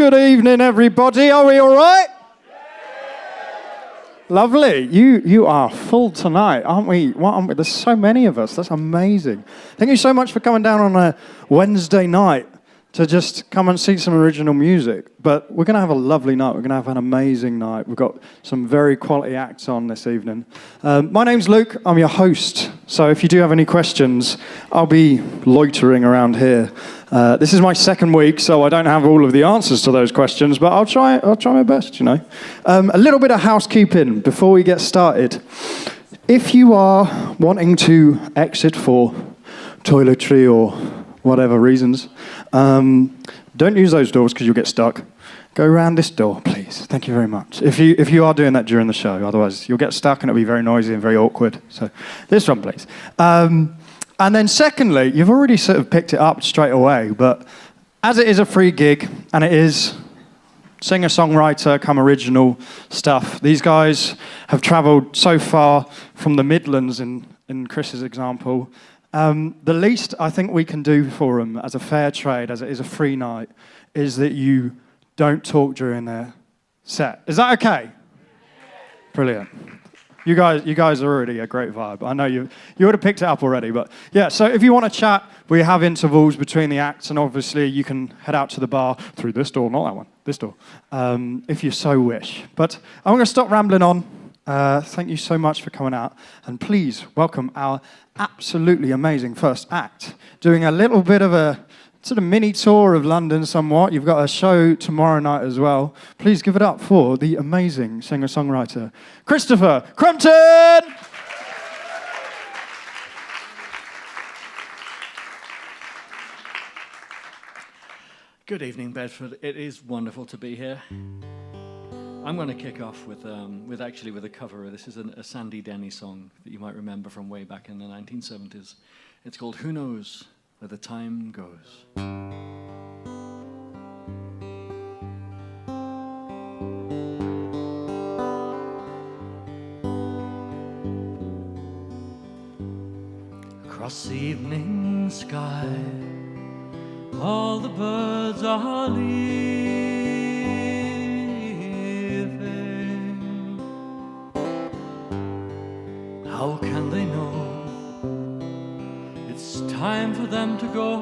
Good evening, everybody. Are we all right? Lovely. You are full tonight, aren't we? What aren't we? There's so many of us. That's amazing. Thank you so much for coming down on a Wednesday night to just come and see some original music. But we're going to have a lovely night. We're going to have an amazing night. We've got some very quality acts on this evening. My name's Luke. I'm your host. So if you do have any questions, I'll be loitering around here. This is my second week, so I don't have all of the answers to those questions, but I'll try my best, you know. A little bit of housekeeping before we get started. If you are wanting to exit for toiletry or whatever reasons, don't use those doors because you'll get stuck. Go around this door, please. Thank you very much. If you are doing that during the show, otherwise you'll get stuck and it'll be very noisy and very awkward. So this one, please. And then secondly, you've already sort of picked it up straight away, but as it is a free gig and it is singer-songwriter come original stuff, these guys have travelled so far from the Midlands in Chris's example. The least I think we can do for them as a fair trade, as it is a free night, is that you don't talk during their set. Is that okay? Brilliant. You guys are already a great vibe. I know you would have picked it up already, but yeah, so if you want to chat, we have intervals between the acts, and obviously you can head out to the bar through this door, not that one, this door, if you so wish. But I'm going to stop rambling on. Thank you so much for coming out, and please welcome our absolutely amazing first act, doing a little bit of a sort of mini tour of London somewhat. You've got a show tomorrow night as well. Please give it up for the amazing singer-songwriter, Christopher Crompton! Good evening, Bedford. It is wonderful to be here. I'm going to kick off with a cover. This is a Sandy Denny song that you might remember from way back in the 1970s. It's called Who Knows Where the Time Goes. Across the evening sky, all the birds are leaving. How can they know it's time for them to go?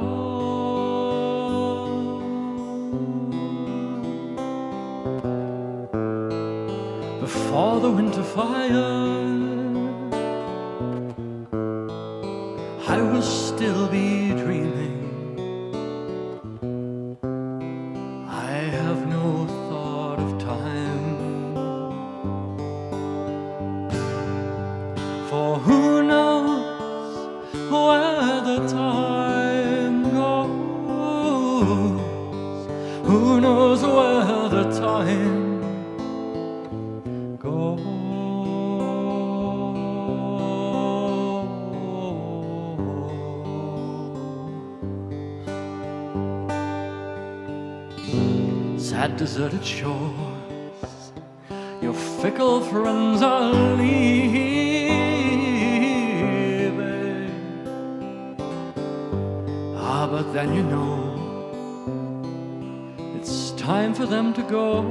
Before the winter fire, I will still be dreaming. I have no thought of time, for who knows where the time goes? Who knows where the time goes? Sad deserted shores, your fickle friends are leaving. But then you know it's time for them to go.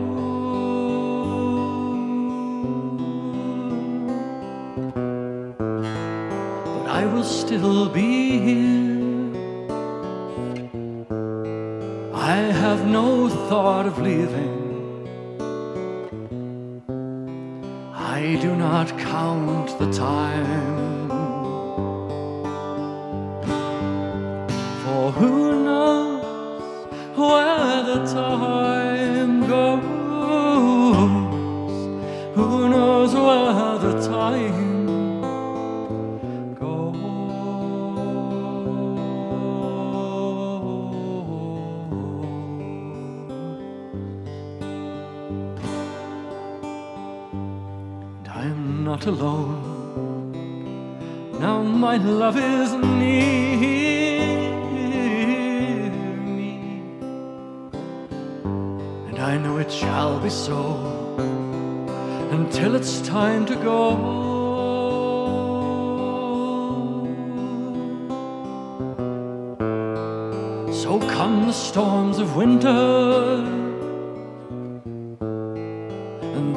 But I will still be here. I have no thought of leaving. I do not count the time. For who knows where the time goes? Who knows where the time goes? And I'm not alone. Now my love is near. I know it shall be so until it's time to go. So come the storms of winter,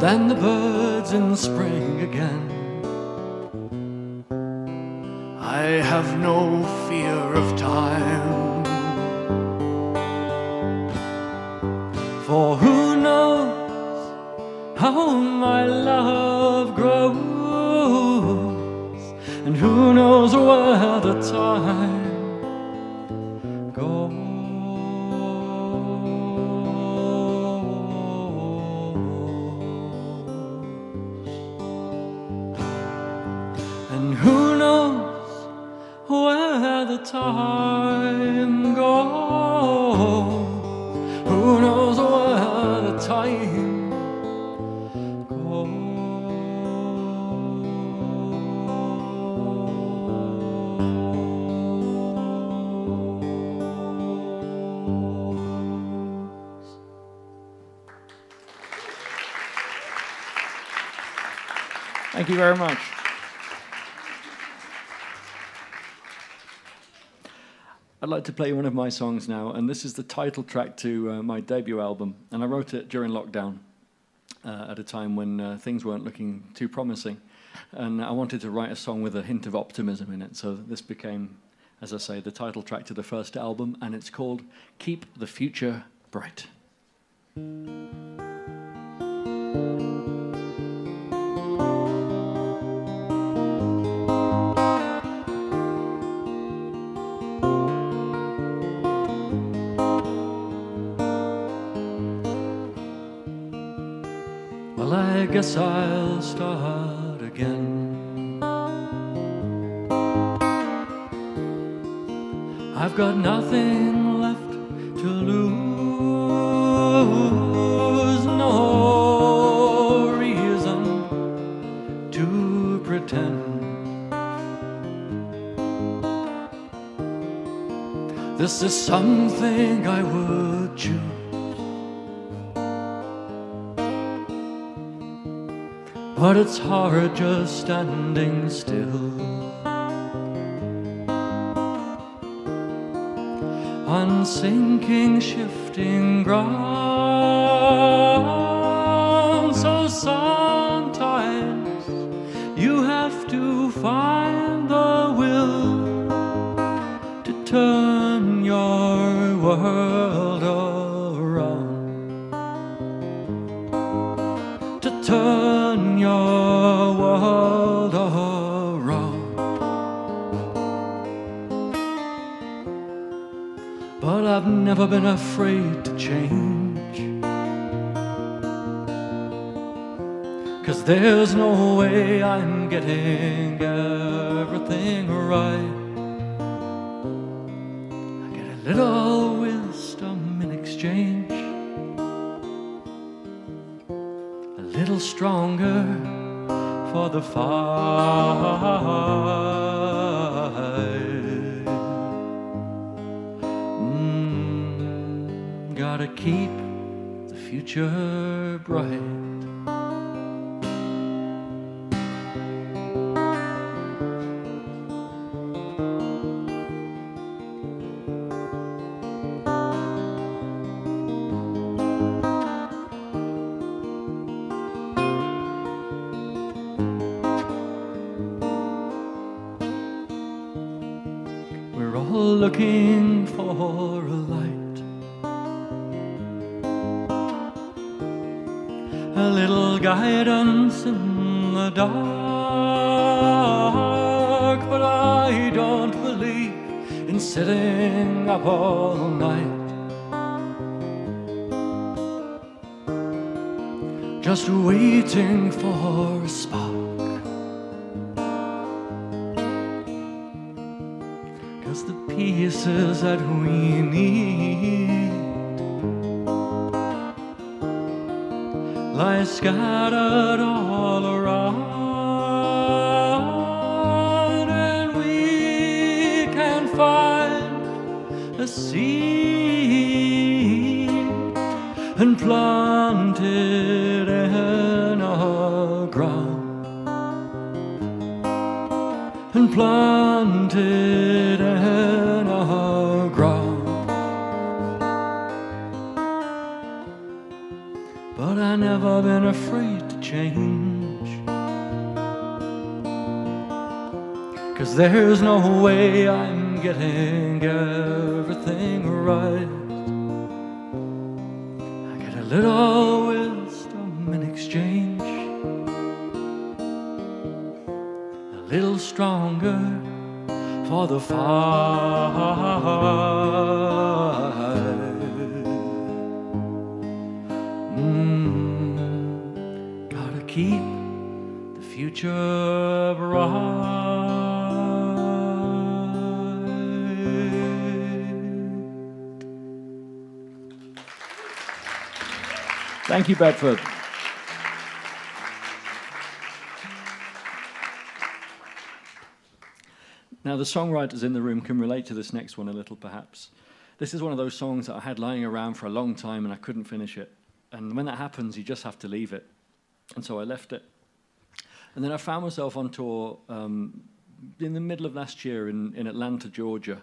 than the birds in spring again. I have no fear of time, for who knows how my love grows, and who knows where the time goes. And who knows where the time goes? Who knows where the time goes? Thank you very much. I'd like to play one of my songs now, and this is the title track to my debut album, and I wrote it during lockdown at a time when things weren't looking too promising, and I wanted to write a song with a hint of optimism in it, so this became, as I say, the title track to the first album, and it's called Keep the Future Bright. Well, I guess I'll start again. I've got nothing left to lose, no reason to pretend. This is something I would choose. But it's hard just standing still on sinking, shifting ground. So sometimes you have to find the will to turn your world around, to turn your world around. But I've never been afraid to change, 'cause there's no way I'm getting everything right. I get a little wisdom in exchange, a little stronger for the fight. Gotta keep the future bright. We're all looking for a light, a little guidance in the dark. But I don't believe in sitting up all night, just waiting for a spark. 'Cause the pieces that we need lie scattered all around, and we can find a seed and plant it in our ground, and plant it in our ground. But I've never been afraid to change. 'Cause there's no way I'm getting everything right. I get a little wisdom in exchange, a little stronger for the fight. Gotta keep the future bright. Thank you, Bedford. Now, the songwriters in the room can relate to this next one a little, perhaps. This is one of those songs that I had lying around for a long time and I couldn't finish it. And when that happens, you just have to leave it. And so I left it. And then I found myself on tour in the middle of last year in Atlanta, Georgia.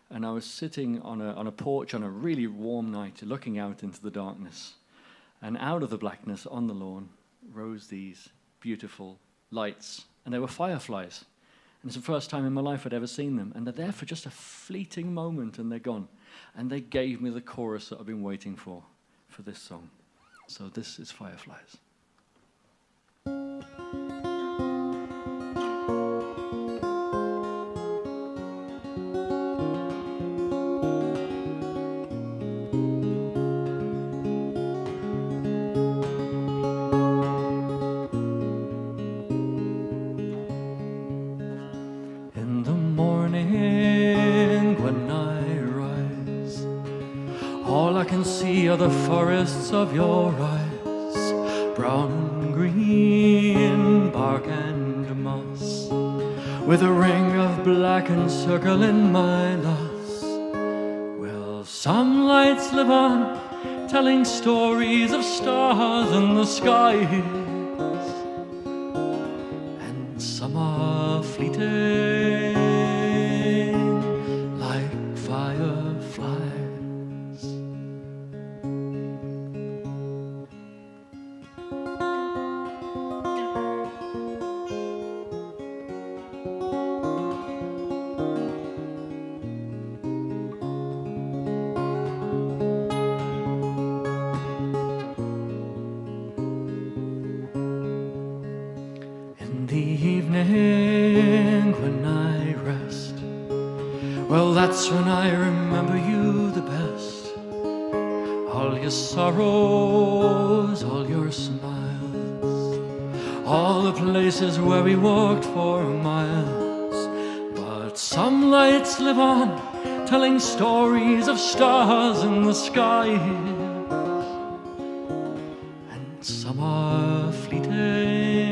And I was sitting on a porch on a really warm night, looking out into the darkness. And out of the blackness on the lawn rose these beautiful lights. And they were fireflies. And it's the first time in my life I'd ever seen them. And they're there for just a fleeting moment and they're gone. And they gave me the chorus that I've been waiting for this song. So this is Fireflies. Are the forests of your eyes, brown and green, bark and moss, with a ring of black encircling my loss. Well, some lights live on, telling stories of stars in the skies, and some are fleeting like fireflies. When I rest, well, that's when I remember you the best. All your sorrows, all your smiles, all the places where we walked for miles. But some lights live on, telling stories of stars in the sky, and some are fleeting.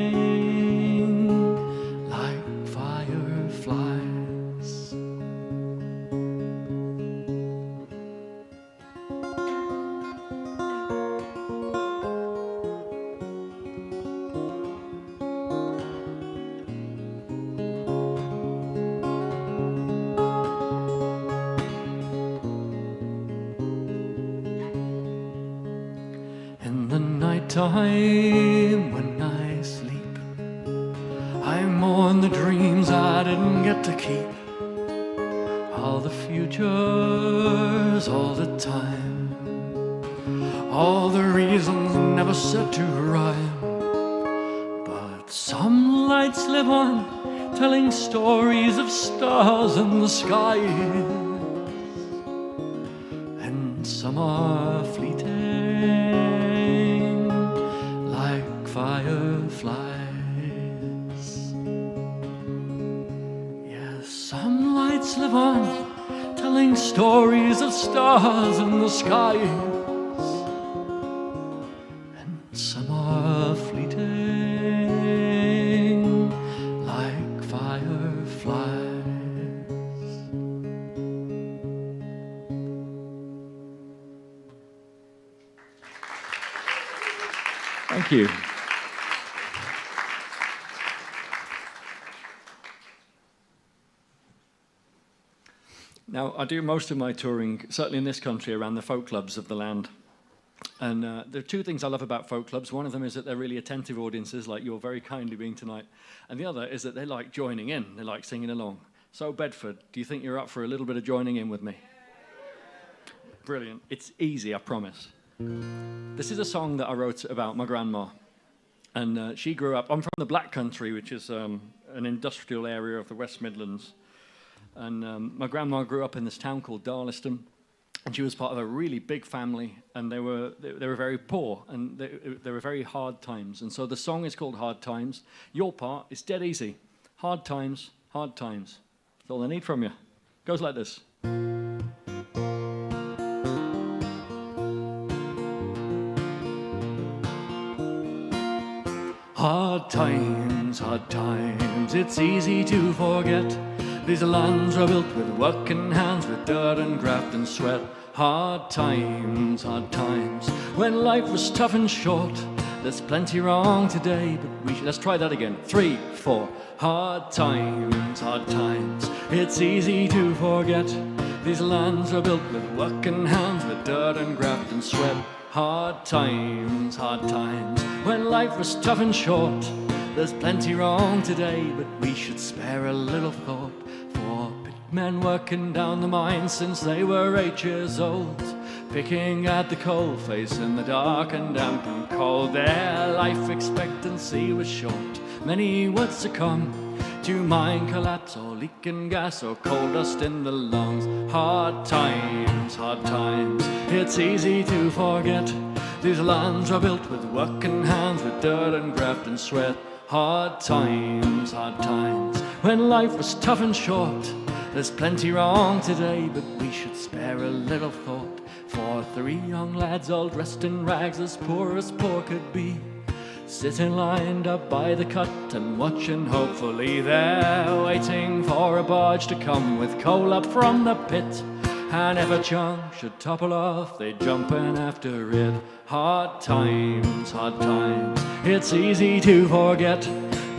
Time when I sleep, I mourn the dreams I didn't get to keep, all the futures, all the time, all the reasons never said to rhyme. But some lights live on, telling stories of stars in the sky, and some are fleeting fireflies. Yes, some lights live on, telling stories of stars in the skies, and some are fleeting like fireflies. Thank you. Now, I do most of my touring, certainly in this country, around the folk clubs of the land. And there are two things I love about folk clubs. One of them is that they're really attentive audiences, like you're very kindly being tonight. And the other is that they like joining in. They like singing along. So, Bedford, do you think you're up for a little bit of joining in with me? Brilliant. It's easy, I promise. This is a song that I wrote about my grandma. And she grew up, I'm from the Black Country, which is an industrial area of the West Midlands. And my grandma grew up in this town called Darlaston. And she was part of a really big family, and they were very poor, and they were very hard times. And so the song is called Hard Times. Your part is dead easy. Hard times, hard times. That's all I need from you. Goes like this. Hard times, it's easy to forget. These lands are built with working hands, with dirt and graft and sweat. Hard times, when life was tough and short. There's plenty wrong today, but let's try that again. 3, 4. Hard times, it's easy to forget. These lands are built with working hands, with dirt and graft and sweat. Hard times, when life was tough and short. There's plenty wrong today, but we should spare a little thought for big men working down the mine since they were 8 years old, picking at the coal face in the dark and damp and cold. Their life expectancy was short. Many would succumb to mine collapse or leaking gas or coal dust in the lungs. Hard times, it's easy to forget. These lands are built with working hands, with dirt and graft and sweat. Hard times, when life was tough and short. There's plenty wrong today, but we should spare a little thought for 3 young lads all dressed in rags, as poor could be, sitting lined up by the cut and watching hopefully. They're waiting for a barge to come with coal up from the pit, and if a chunk should topple off, they jump in after it. Hard times, it's easy to forget.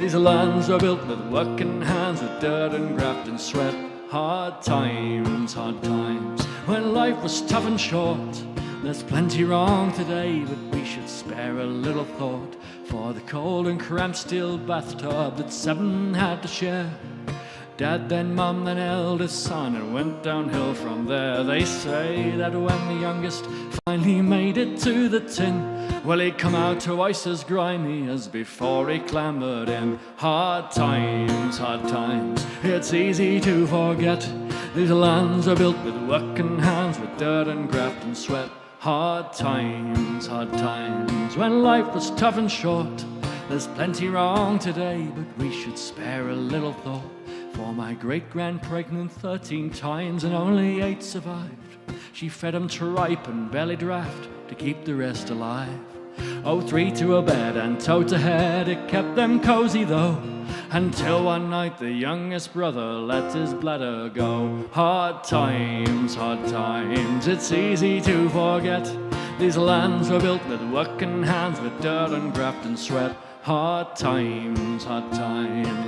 These lands are built with working hands, with dirt and graft and sweat. Hard times, when life was tough and short. There's plenty wrong today, but we should spare a little thought for the cold and cramped steel bathtub that 7 had to share. Dad, then Mum, then eldest son, and went downhill from there. They say that when the youngest finally made it to the tin, well, he'd come out twice as grimy as before he clambered in. Hard times, it's easy to forget. These lands are built with working hands, with dirt and graft and sweat. Hard times, when life was tough and short. There's plenty wrong today, but we should spare a little thought for my great-grand pregnant 13 times, and only 8 survived. She fed 'em tripe and belly draft to keep the rest alive. Oh, 3 to a bed and toe to head, it kept them cozy though, until one night the youngest brother let his bladder go. Hard times, it's easy to forget. These lands were built with working hands, with dirt and graft and sweat. Hard times,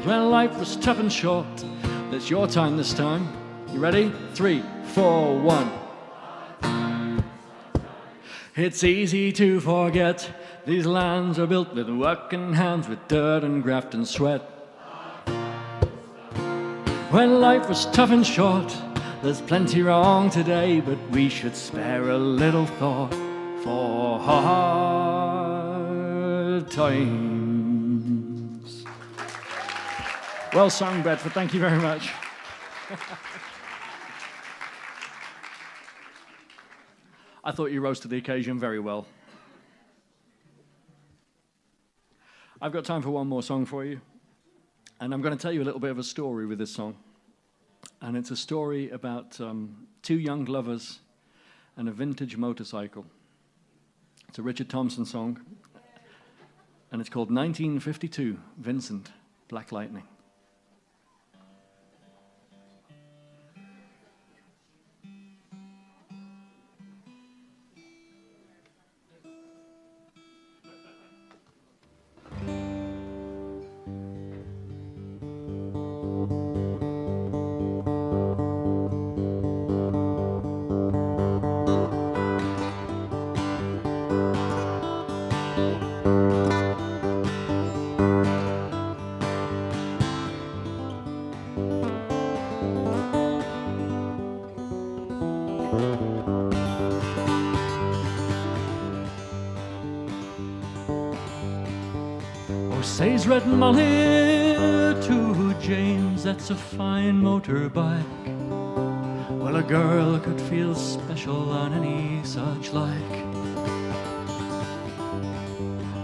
when life was tough and short. It's your time this time. You ready? 3, 4, 1. It's easy to forget. These lands are built with working hands, with dirt and graft and sweat. When life was tough and short. There's plenty wrong today, but we should spare a little thought for hard times. Well sung, Bedford. Thank you very much. I thought you rose to the occasion very well. I've got time for one more song for you, and I'm going to tell you a little bit of a story with this song. And it's a story about 2 young lovers and a vintage motorcycle. It's a Richard Thompson song, and it's called 1952, Vincent, Black Lightning. Says Red Molly to James, that's a fine motorbike. Well, a girl could feel special on any such like.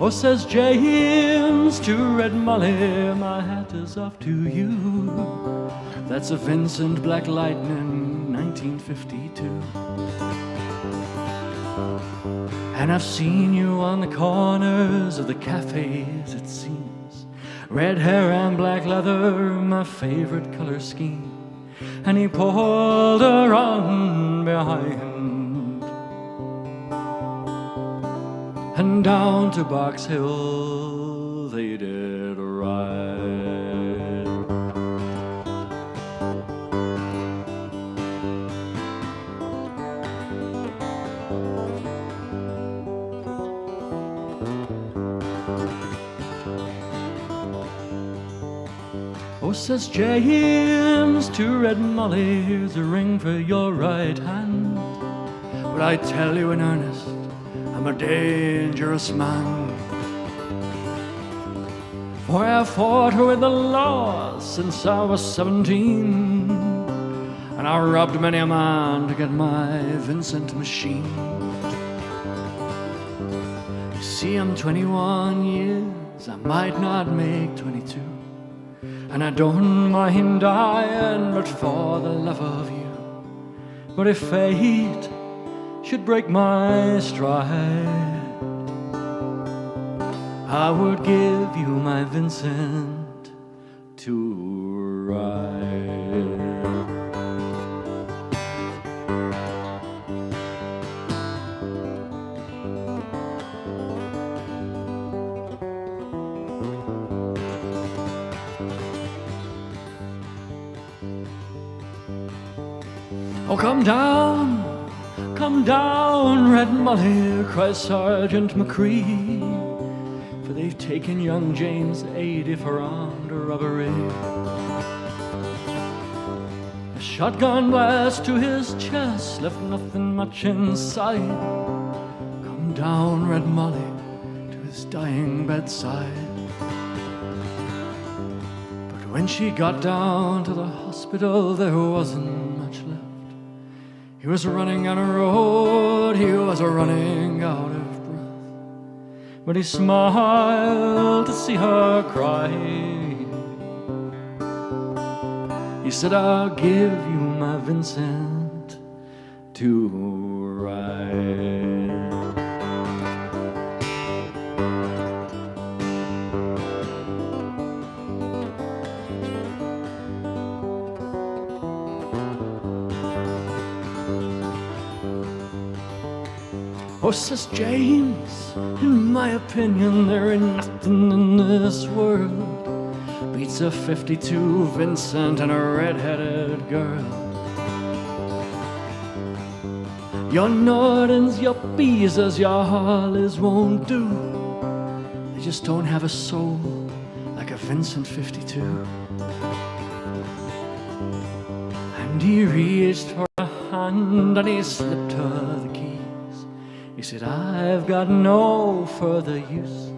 Oh, says James to Red Molly, my hat is off to you. That's a Vincent Black Lightning 1952. And I've seen you on the corners of the cafes, it seems. Red hair and black leather, my favorite color scheme. And he pulled her on behind, and down to Box Hill they did ride. Oh, says James to Red Molly, here's a ring for your right hand. But I tell you in earnest, I'm a dangerous man. For I've fought with the law since I was 17, and I robbed many a man to get my Vincent machine. You see, I'm 21 years, I might not make 22. And I don't mind dying, but for the love of you. But if fate should break my stride, I would give you my Vincent to ride. Oh, come down, Red Molly, cries Sergeant McCree, for they've taken young James 80 for armed robbery. A shotgun blast to his chest left nothing much in sight. Come down, Red Molly, to his dying bedside. But when she got down to the hospital, there wasn't much left. He was running on a road, he was running out of breath. But he smiled to see her cry. He said, I'll give you my Vincent to ride. Oh, says James, in my opinion, there ain't nothing in this world beats a 52 Vincent and a red-headed girl. Your Nordens, your Beezers, your Harleys won't do. They just don't have a soul like a Vincent 52. And he reached for a hand and he slipped her the keys. He said, I've got no further use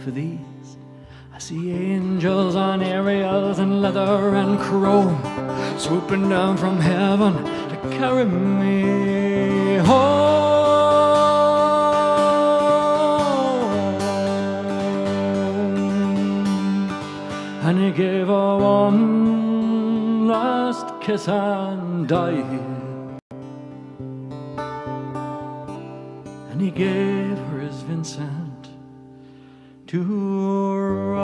for these. I see angels on aerials and leather and chrome, swooping down from heaven to carry me home. And he gave her one last kiss and died. And he gave her his Vincent to ride.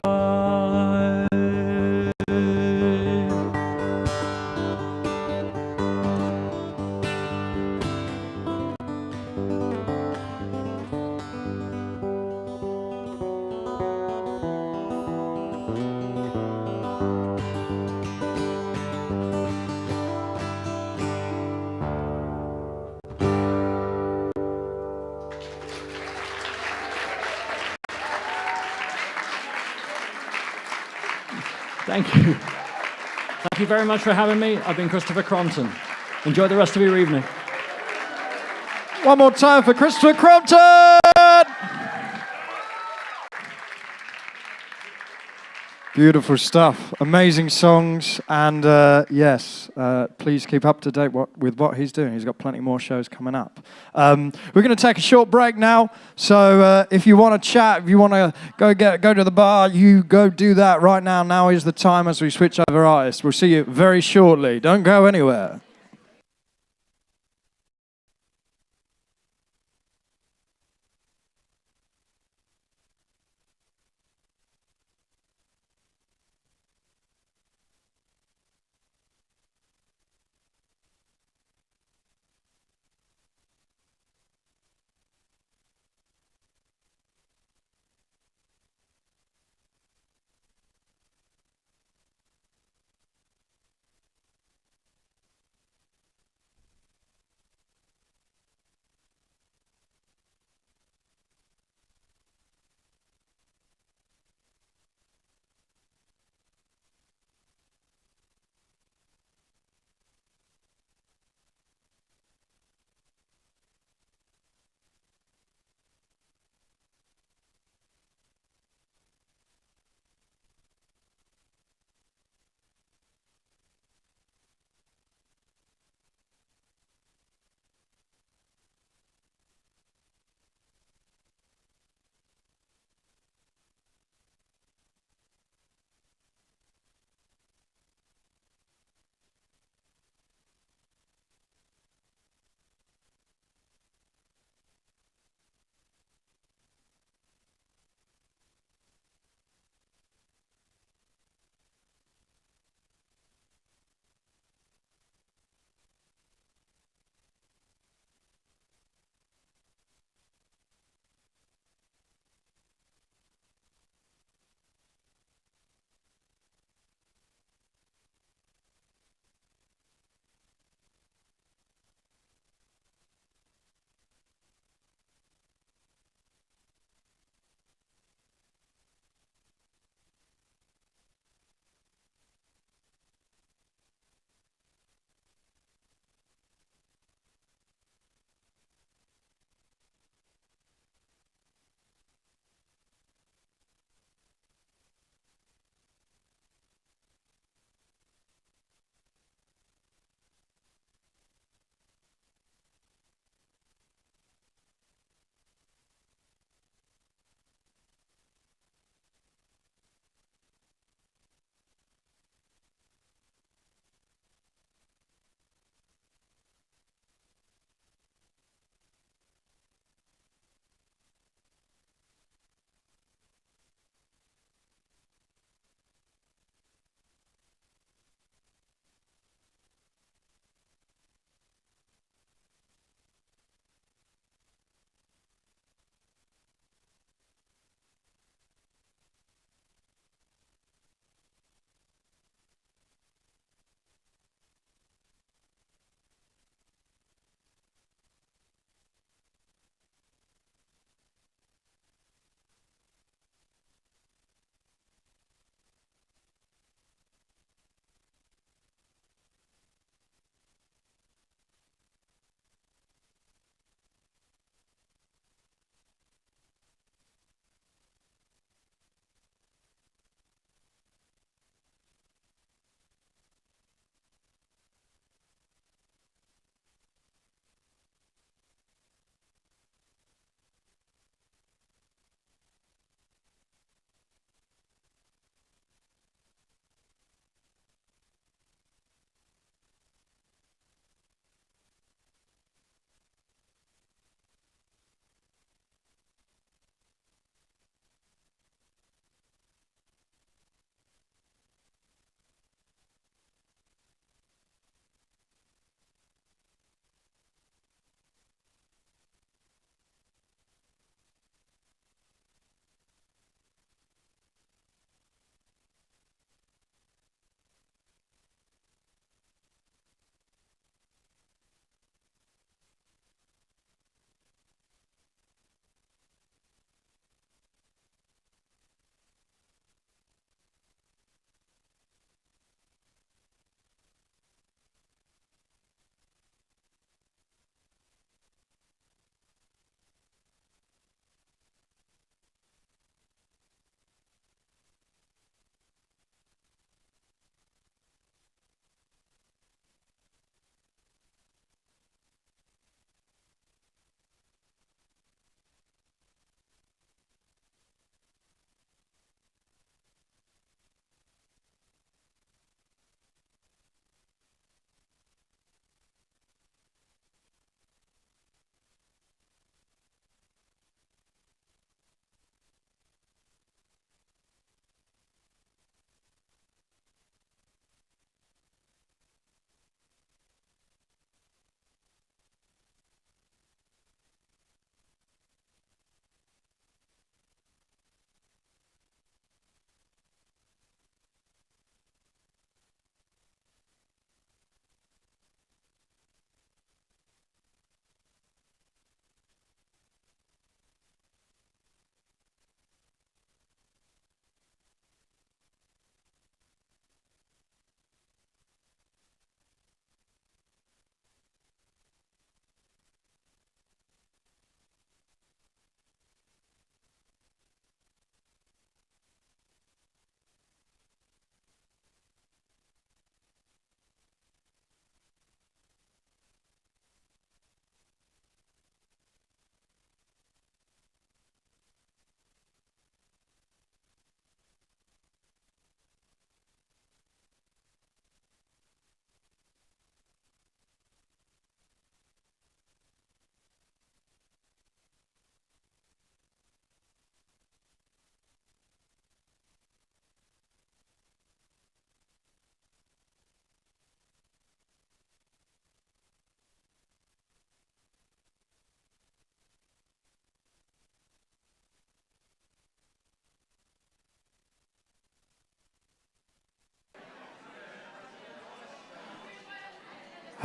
Thank you. Thank you very much for having me. I've been Christopher Crompton. Enjoy the rest of your evening. One more time for Christopher Crompton! Beautiful stuff. Amazing songs. And yes, please keep up to date with what he's doing. He's got plenty more shows coming up. We're going to take a short break now. So if you want to chat, if you want to go to the bar, you go do that right now. Now is the time as we switch over artists. We'll see you very shortly. Don't go anywhere.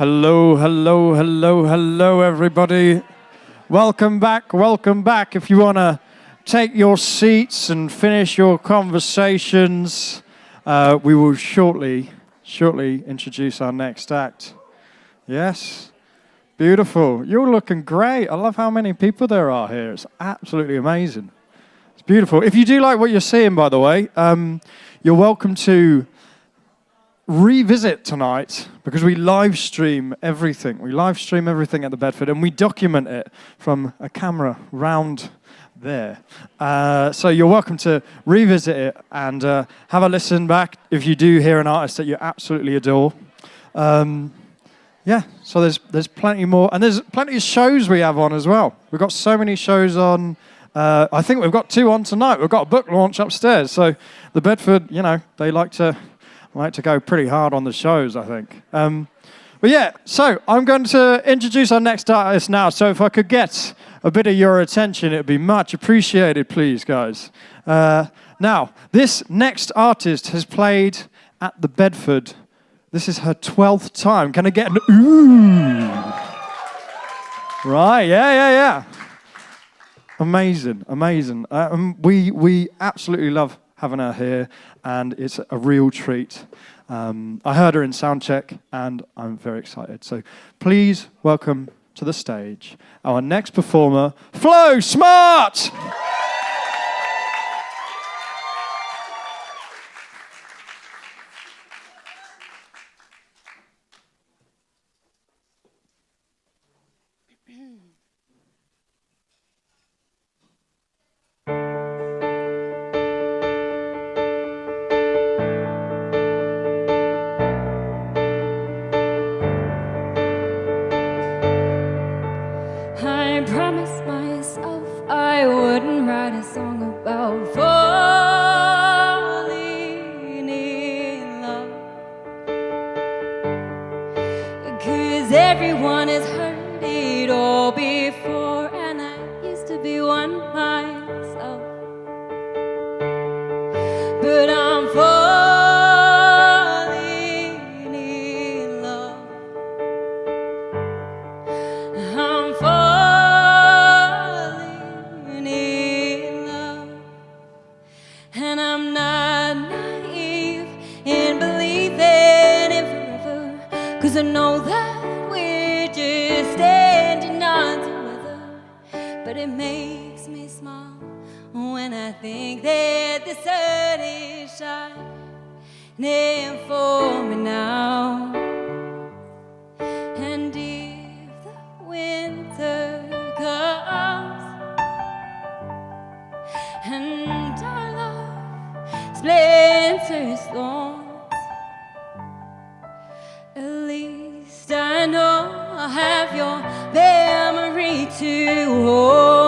Hello, hello, hello, hello, everybody. Welcome back, welcome back. If you want to take your seats and finish your conversations, we will shortly introduce our next act. Yes, beautiful. You're looking great. I love how many people there are here. It's absolutely amazing. It's beautiful. If you do like what you're seeing, by the way, you're welcome to revisit tonight because we live stream everything. We live stream everything at the Bedford and we document it from a camera round there. So you're welcome to revisit it and have a listen back if you do hear an artist that you absolutely adore. Yeah, so there's plenty more, and there's plenty of shows we have on as well. We've got so many shows on. I think we've got 2 on tonight. We've got a book launch upstairs. So the Bedford, they like to go pretty hard on the shows, I think. But yeah, so I'm going to introduce our next artist now. So if I could get a bit of your attention, it would be much appreciated, please, guys. Now, this next artist has played at the Bedford. This is her 12th time. Can I get an ooh? Right, yeah. Amazing. We absolutely love having her here, and it's a real treat. I heard her in soundcheck, and I'm very excited. So please welcome to the stage our next performer, FLO SMART! I promised myself I wouldn't write a song about falling in love, 'cause everyone has heard it all before, and I used to be one myself. But I'm falling in love. I'm falling in love, and I'm not naive in believing in forever, 'cause I know that we're just standing on together. But it makes me smile when I think that the sun is shining for me now. And if the winter comes and our love splinters thorns, at least I know I'll have your memory to hold.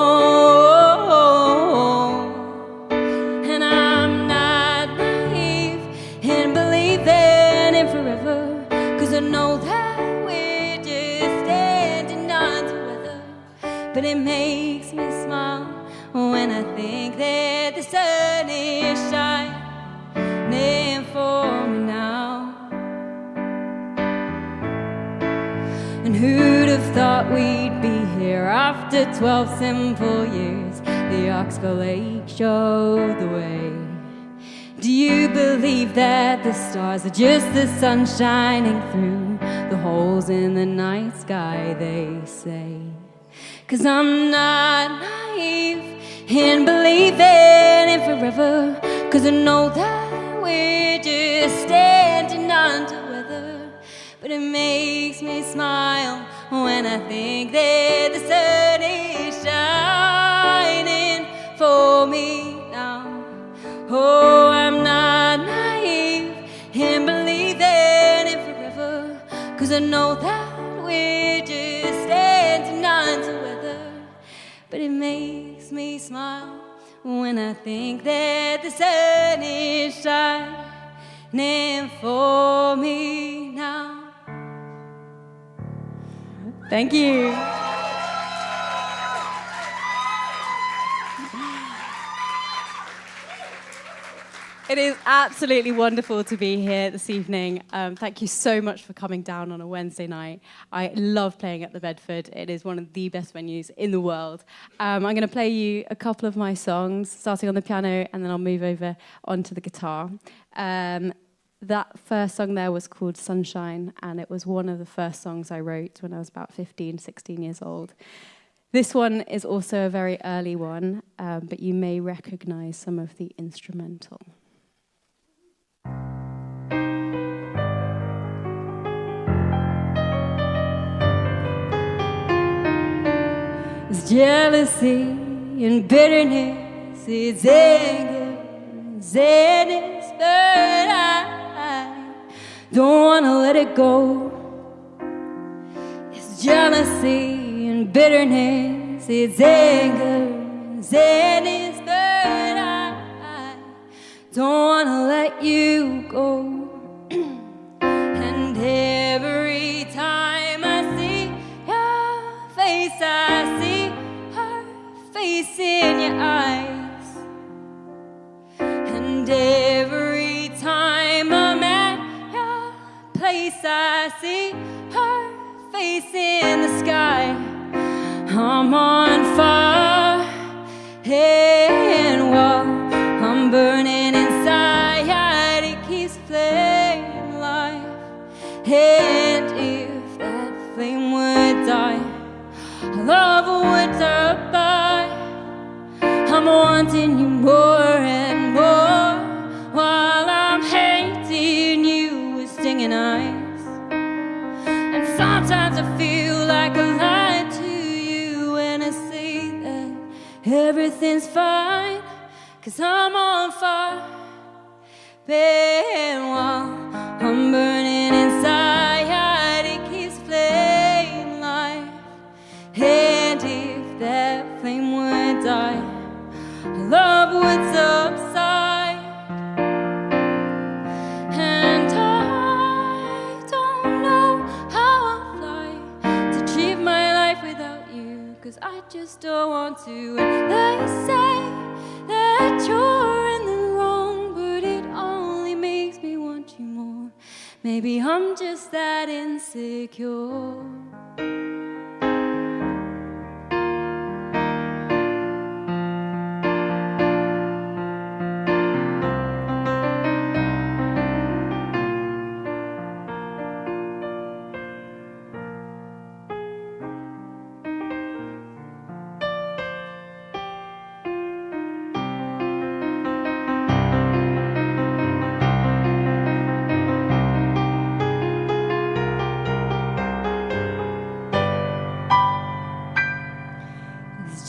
And I'm not naive in believing in forever, 'cause I know that we're just standing on together. But it makes me smile when I think that the sun is shining for me now. And who'd have thought we'd be here after 12 simple years? The Oxbow Lake showed the way. Do you believe that the stars are just the sun shining through the holes in the night sky, they say? 'Cause I'm not naive in believing in forever, 'cause I know that we're just standing on together. But it makes me smile when I think that the sun is shining for me now. Oh, I'm not naive in believing in forever, 'cause I know that we're just standing on together. But it makes me smile when I think that the sun is shining for me now. Thank you. It is absolutely wonderful to be here this evening. Thank you so much for coming down on a Wednesday night. I love playing at the Bedford. It is one of the best venues in the world. I'm going to play you a couple of my songs, starting on the piano, and then I'll move over onto the guitar. That first song there was called Sunshine, and it was one of the first songs I wrote when I was about 15, 16 years old. This one is also a very early one, but you may recognize some of the instrumental. It's jealousy and bitterness, it's anger, sadness, but I don't want to let it go. It's jealousy and bitterness, it's anger, sadness, but I don't want to let you go. And every time I see your face, I see her face in your eyes. And every time I'm at your place, I see her face in the sky. I'm on fire, and while I'm burning inside, it keeps flame alive. And if that flame would die, love would survive. I'm wanting you more and more, while I'm hating you with stinging eyes. And sometimes I feel like I lied to you when I say that everything's fine, 'cause I'm on fire, and while I'm burning inside, it keeps flame alive. And if that flame would die, love would subside. And I don't know how I'll fly to achieve my life without you, 'cause I just don't want to. And they say that you're in the wrong, but it only makes me want you more. Maybe I'm just that insecure.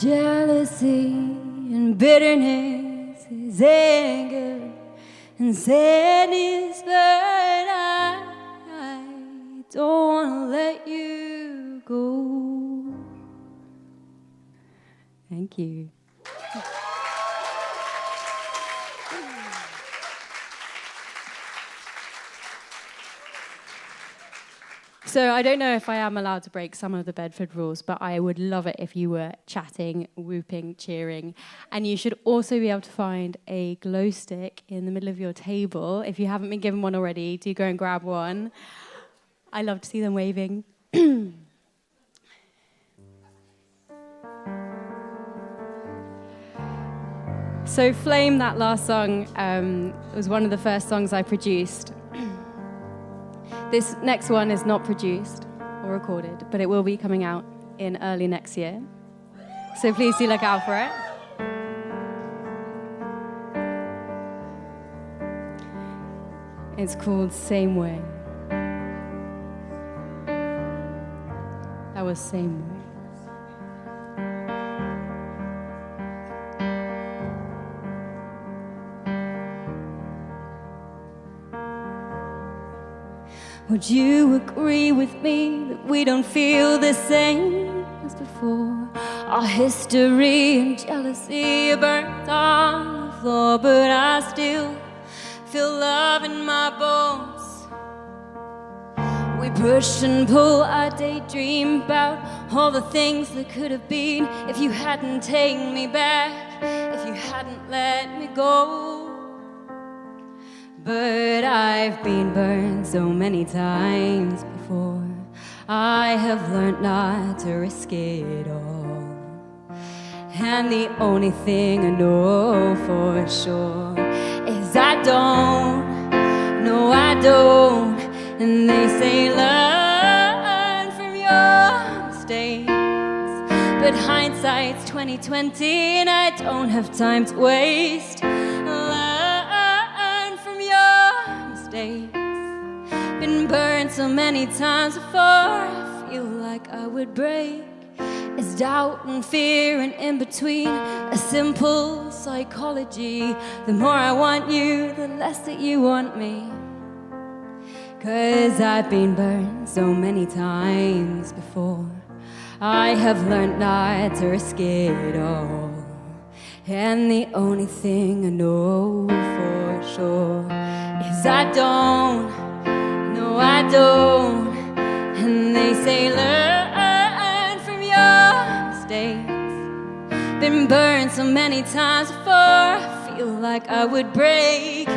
Jealousy and bitterness is anger and sadness, but I don't want to let you go. Thank you. So I don't know if I am allowed to break some of the Bedford rules, but I would love it if you were chatting, whooping, cheering. And you should also be able to find a glow stick in the middle of your table. If you haven't been given one already, do go and grab one. I love to see them waving. So Flame, that last song, was one of the first songs I produced. This next one is not produced or recorded, but it will be coming out in early next year. So please do look out for it. It's called Same Way. That was Same Way. Would you agree with me that we don't feel the same as before? Our history and jealousy are burnt on the floor, but I still feel love in my bones. We push and pull, I daydream about all the things that could have been if you hadn't taken me back, if you hadn't let me go. But I've been burned so many times before. I have learned not to risk it all. And the only thing I know for sure is I don't, no I don't. And they say learn from your mistakes, but hindsight's 20/20 and I don't have time to waste. Learn from your mistakes. Been burned so many times before, I feel like I would break. It's doubt and fear and in between, a simple psychology. The more I want you, the less that you want me. 'Cause I've been burned so many times before. I have learned not to risk it all. And the only thing I know for sure is I don't, no I don't. And they say learn from your mistakes. Been burned so many times before, I feel like I would break.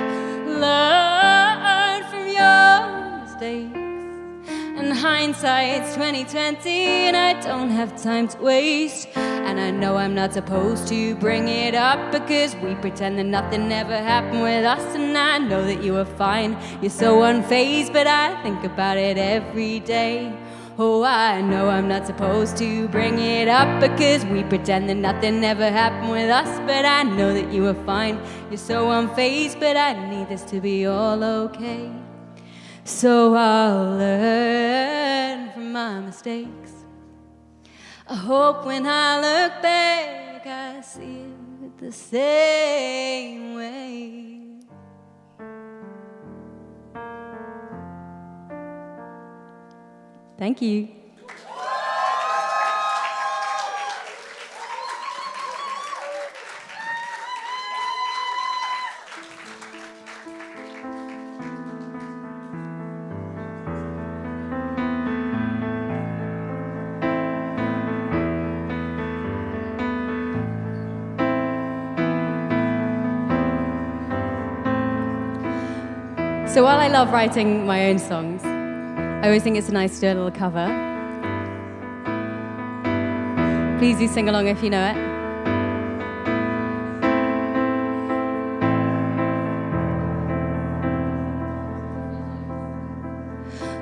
Learn from your mistakes. And hindsight's 20/20 and I don't have time to waste. And I know I'm not supposed to bring it up because we pretend that nothing ever happened with us. And I know that you are fine, you're so unfazed, but I think about it every day. Oh, I know I'm not supposed to bring it up because we pretend that nothing ever happened with us. But I know that you are fine, you're so unfazed, but I need this to be all okay. So I'll learn from my mistakes. I hope when I look back I see it the same way. Thank you. So while I love writing my own songs, I always think it's nice to do a little cover. Please do sing along if you know it.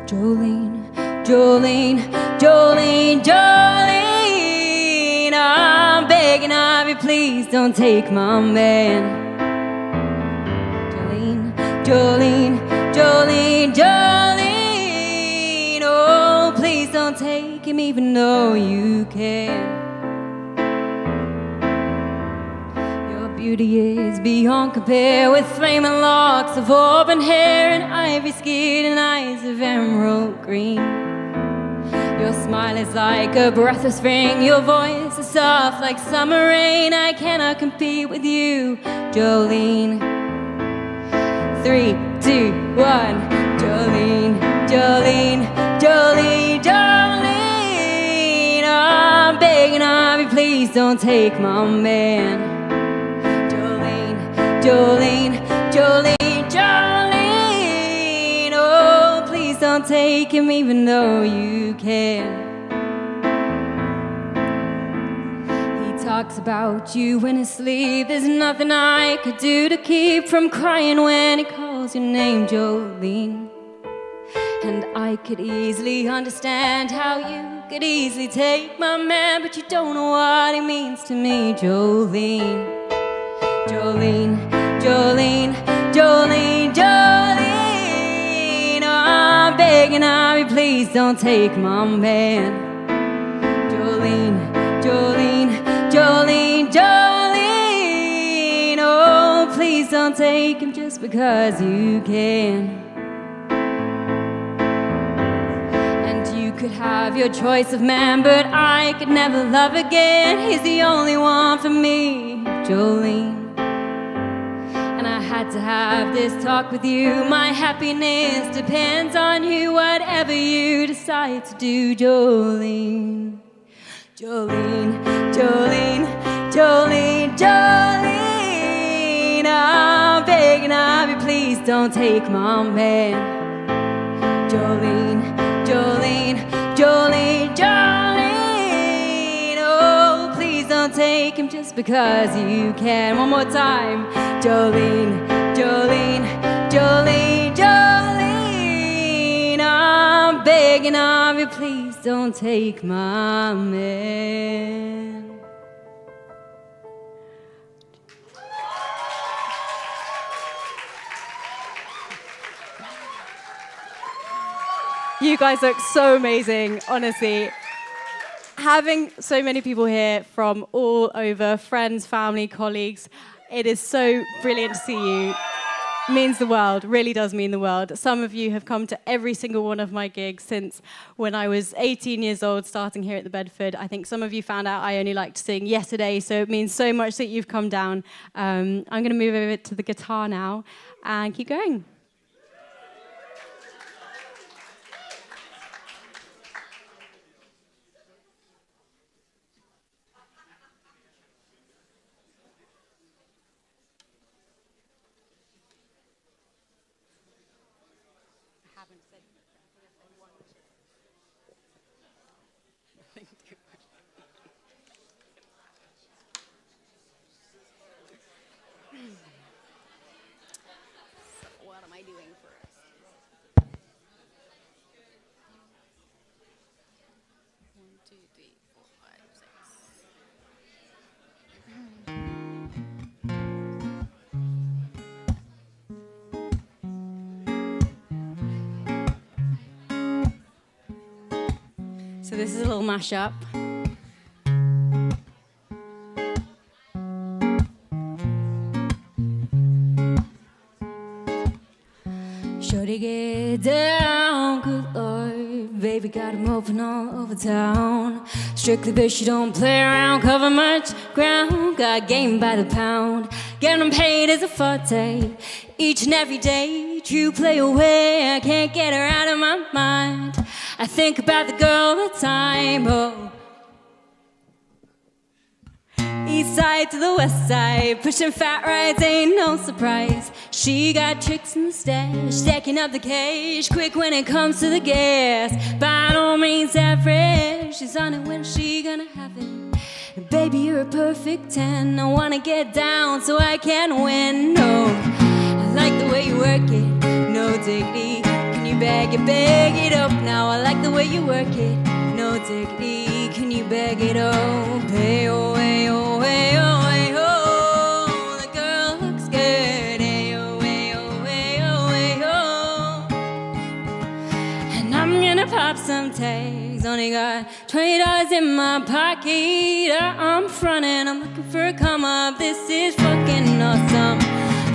Jolene, Jolene, Jolene, Jolene, I'm begging of you, please don't take my man. Jolene, Jolene, Jolene, Jolene, oh, please don't take him even though you can. Your beauty is beyond compare with flaming locks of auburn hair and ivory skin and eyes of emerald green. Your smile is like a breath of spring, your voice is soft like summer rain. I cannot compete with you, Jolene. 3, 2, 1. Jolene, Jolene, Jolene, Jolene, I'm begging of you, please don't take my man. Jolene, Jolene, Jolene, Jolene, oh, please don't take him even though you can. Talks about you in his sleep. There's nothing I could do to keep from crying when he calls your name, Jolene. And I could easily understand how you could easily take my man, but you don't know what he means to me, Jolene. Jolene, Jolene, Jolene, Jolene, oh, I'm begging of you, please don't take my man. Jolene, Jolene, Jolene, Jolene, oh, please don't take him just because you can. And you could have your choice of man, but I could never love again. He's the only one for me, Jolene. And I had to have this talk with you. My happiness depends on you, whatever you decide to do, Jolene. Jolene, Jolene, Jolene, Jolene, I'm begging of you, please don't take my man. Jolene, Jolene, Jolene, Jolene. Oh, please don't take him just because you can. One more time. Jolene, Jolene, Jolene, Jolene. I'm begging of you, please don't take my man. You guys look so amazing, honestly. Having so many people here from all over, friends, family, colleagues, it is so brilliant to see you. Means the world, really does mean the world. Some of you have come to every single one of my gigs since when I was 18 years old, starting here at the Bedford. I think some of you found out I only like to sing yesterday, so it means so much that you've come down. I'm going to move over to the guitar now and keep going. What am I doing first? One, two, three, four, five, six. So this is a little mashup. Shorty get down, good Lord. Baby got him open all over town. Strictly bitch, you don't play around, cover much ground. Got game by the pound. Getting paid is a forte. Each and every day, true play away. I can't get her out of my mind. I think about the girl all the time, oh. East side to the west side, pushing fat rides ain't no surprise. She got tricks in the stash, stacking up the cash, quick when it comes to the gas. By no means average, she's on it when she gonna have it. And baby, you're a perfect 10. I wanna get down so I can win. No, I like the way you work it, no diggity. Can you bag it up now? I like the way you work it, no diggity. Can you bag it up? Hey, oh, hey, oh, hey, oh, hey, oh. The girl looks good. Hey, oh, hey, oh, hey, oh, hey, oh. And I'm gonna pop some tags. Only got $20 in my pocket. I'm frontin', I'm looking for a come up. This is fucking awesome.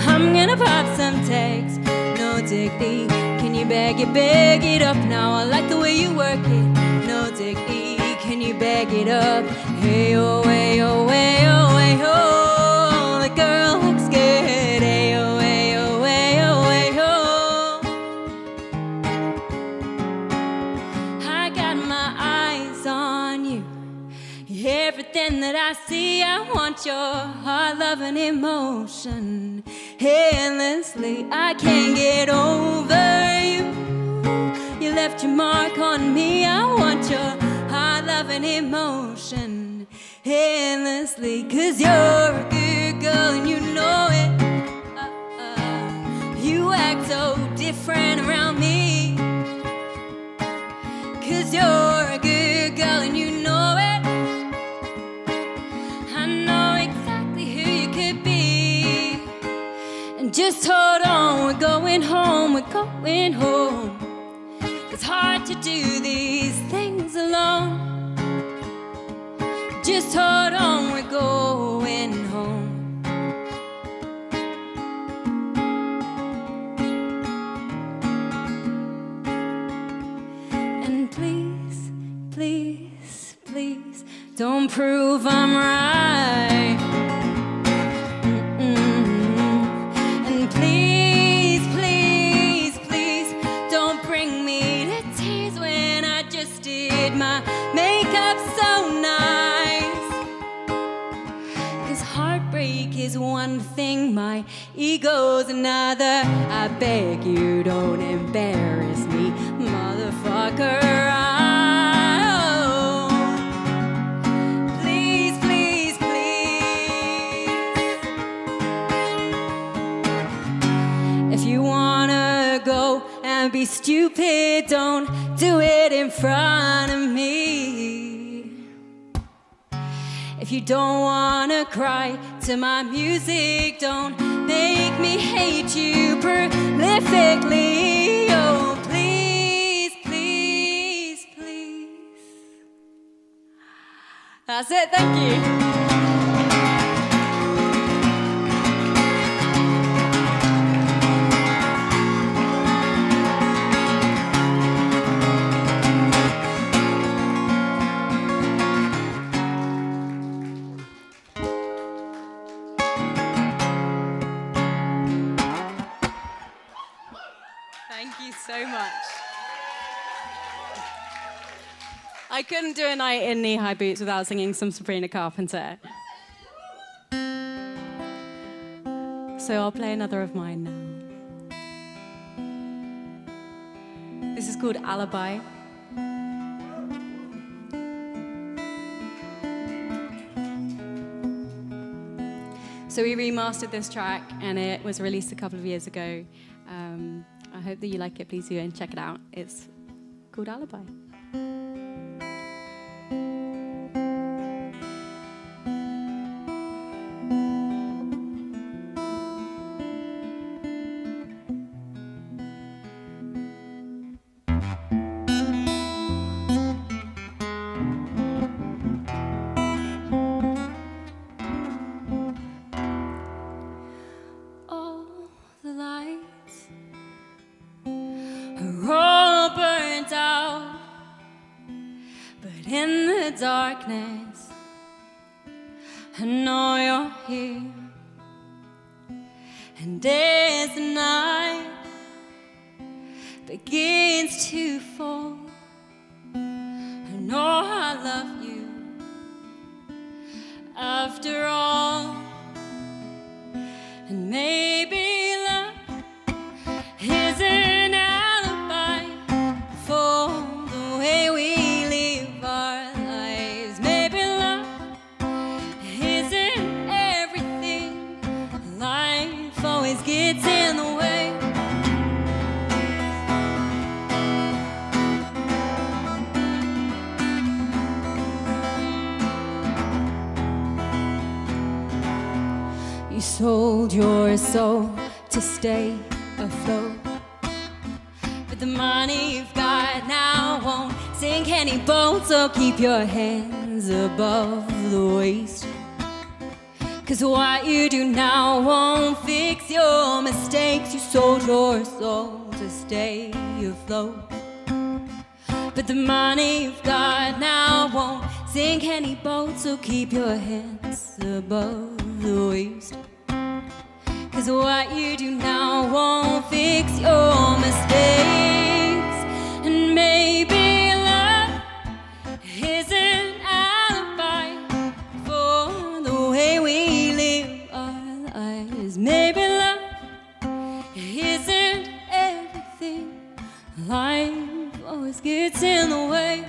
I'm gonna pop some tags. No diggity. Can you bag it up now? I like the way you work it. No diggity. Can you bag it up? Hey, oh, hey, oh, hey, oh, hey, oh. The girl looks good. Hey, oh, hey, oh, hey, oh, hey, oh. I got my eyes on you. Everything that I see, I want your heart, love, and emotion. Endlessly, I can't get over you. You left your mark on me. I want your heart, love, and emotion. Endlessly, 'cause you're a good girl and you know it. You act so different around me. 'Cause you're a good girl and you know it. I know exactly who you could be. And just hold on, we're going home, we're going home. It's hard to do these things alone. Just hold on, we're going home. And please, please, please, don't prove I'm right. And please, please, please, don't bring me to tears when I just did my makeup so nice. 'Cause Heartbreak is one thing, my ego's another. I beg you, don't embarrass me, motherfucker. Please, please, please. If you wanna go and be stupid, don't do it in front of me. If you don't wanna cry to my music, don't make me hate you prolifically. Oh, please, please, please. That's it, thank you. Thank you so much. I couldn't do a night in knee-high boots without singing some Sabrina Carpenter. So I'll play another of mine now. This is called Alibi. So we remastered this track and it was released a couple of years ago. I hope that you like it. Please go and check it out. It's called Alibi. All the lights are all burnt out, but in the darkness I know you're here. And as the night begins to fall, I know I love you after all. And maybe love is an alibi for the way we live our lives. Maybe love isn't everything. Life always gets in the way. You sold your soul to stay afloat, but the money you've got now won't sink any boat. So keep your hands above the waist, 'cause what you do now won't fix your mistakes. You sold your soul to stay afloat, but the money you've got now won't sink any boat. So keep your hands above the waist, 'cause what you do now won't fix your mistakes. And maybe love is an alibi for the way we live our lives. Maybe love isn't everything. Life always gets in the way.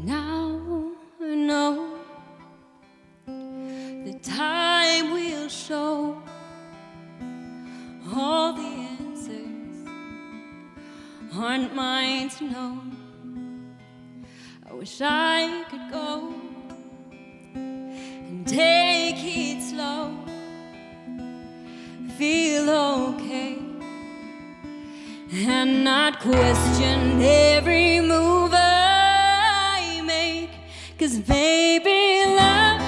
Now I know the time will show all the answers aren't mine to know. I wish I could go and take it slow, feel okay, and not question every move I make. 'Cause baby, love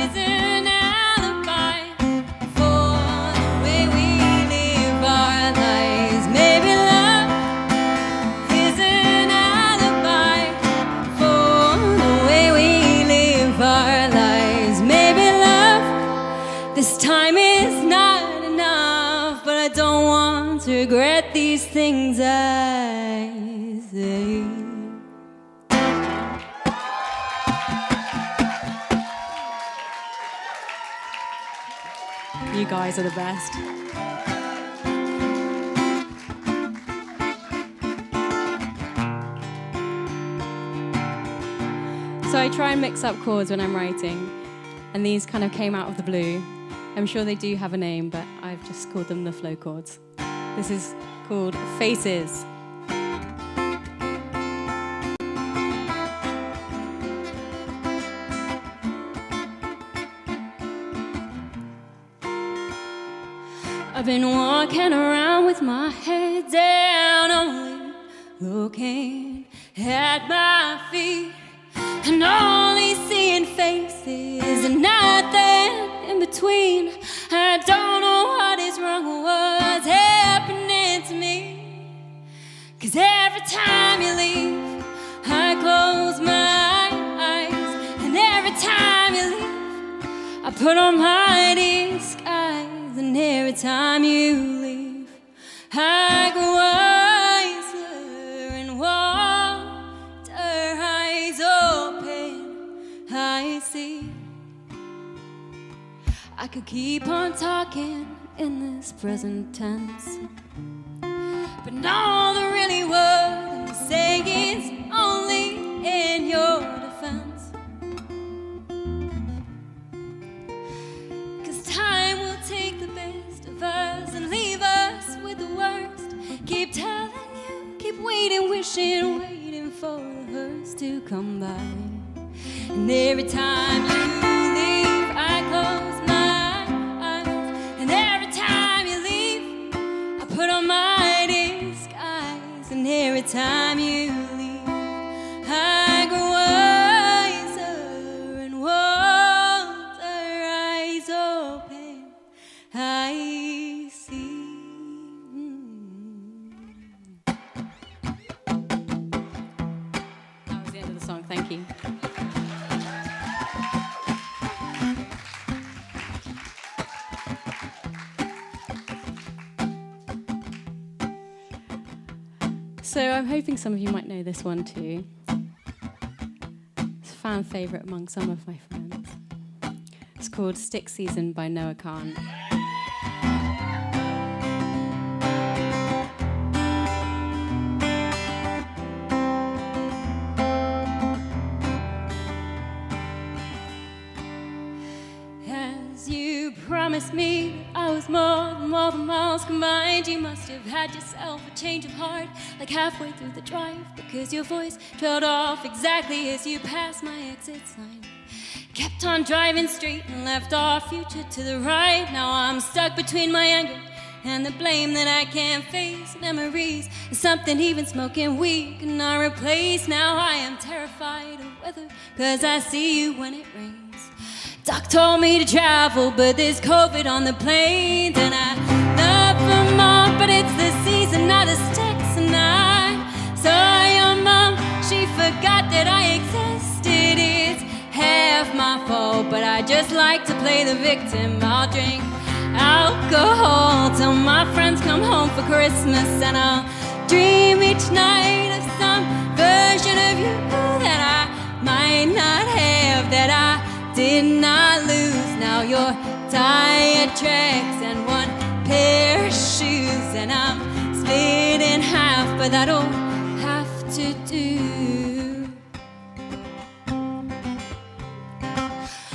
is an alibi for the way we live our lives. Maybe love is an alibi for the way we live our lives. Maybe love this time is not to regret these things I say. You guys are the best. So I try and mix up chords when I'm writing, and these kind of came out of the blue. I'm sure they do have a name, but I've just called them the flow chords. This is called Faces. I've been walking around with my head down, only looking at my feet, and only seeing faces and nothing in between. I don't know what is wrong or what's happening to me, 'cause every time you leave, I close my eyes, and every time you leave, I put on my disguise. And every time you leave, I grow wiser and water eyes open, I see. I could keep on talking in this present tense, but no, the really what I'm saying is only in your defense. 'Cause time will take the best of us and leave us with the worst. Keep telling you, keep waiting, waiting for the hearse to come by. And every time you leave, I close my eyes. And every time you leave, I put on my disguise. And every time you leave, I grow wiser and water eyes open, I see. That was the end of the song. Thank you. So I'm hoping some of you might know this one too. It's a fan favourite among some of my friends. It's called Stick Season by Noah Khan. As you promised me, I was more than all the miles combined. You must have had yourself a change of heart, like halfway through the drive, because your voice trailed off exactly as you passed my exit sign. Kept on driving straight and left our future to the right. Now I'm stuck between my anger and the blame that I can't face. Memories is something even smoking weed cannot replace. Now I am terrified of weather, 'cause I see you when it rains. Doc told me to travel, but there's COVID on the planes. And I love Vermont, but it's the season, not the sticks. And I saw your mom, she forgot that I existed. It's half my fault, but I just like to play the victim. I'll drink alcohol till my friends come home for Christmas, and I'll dream each night of some version of you that I might not have, that I did not lose. Now your tire tracks and one pair of shoes, and I'm split in half, but that'll have to do.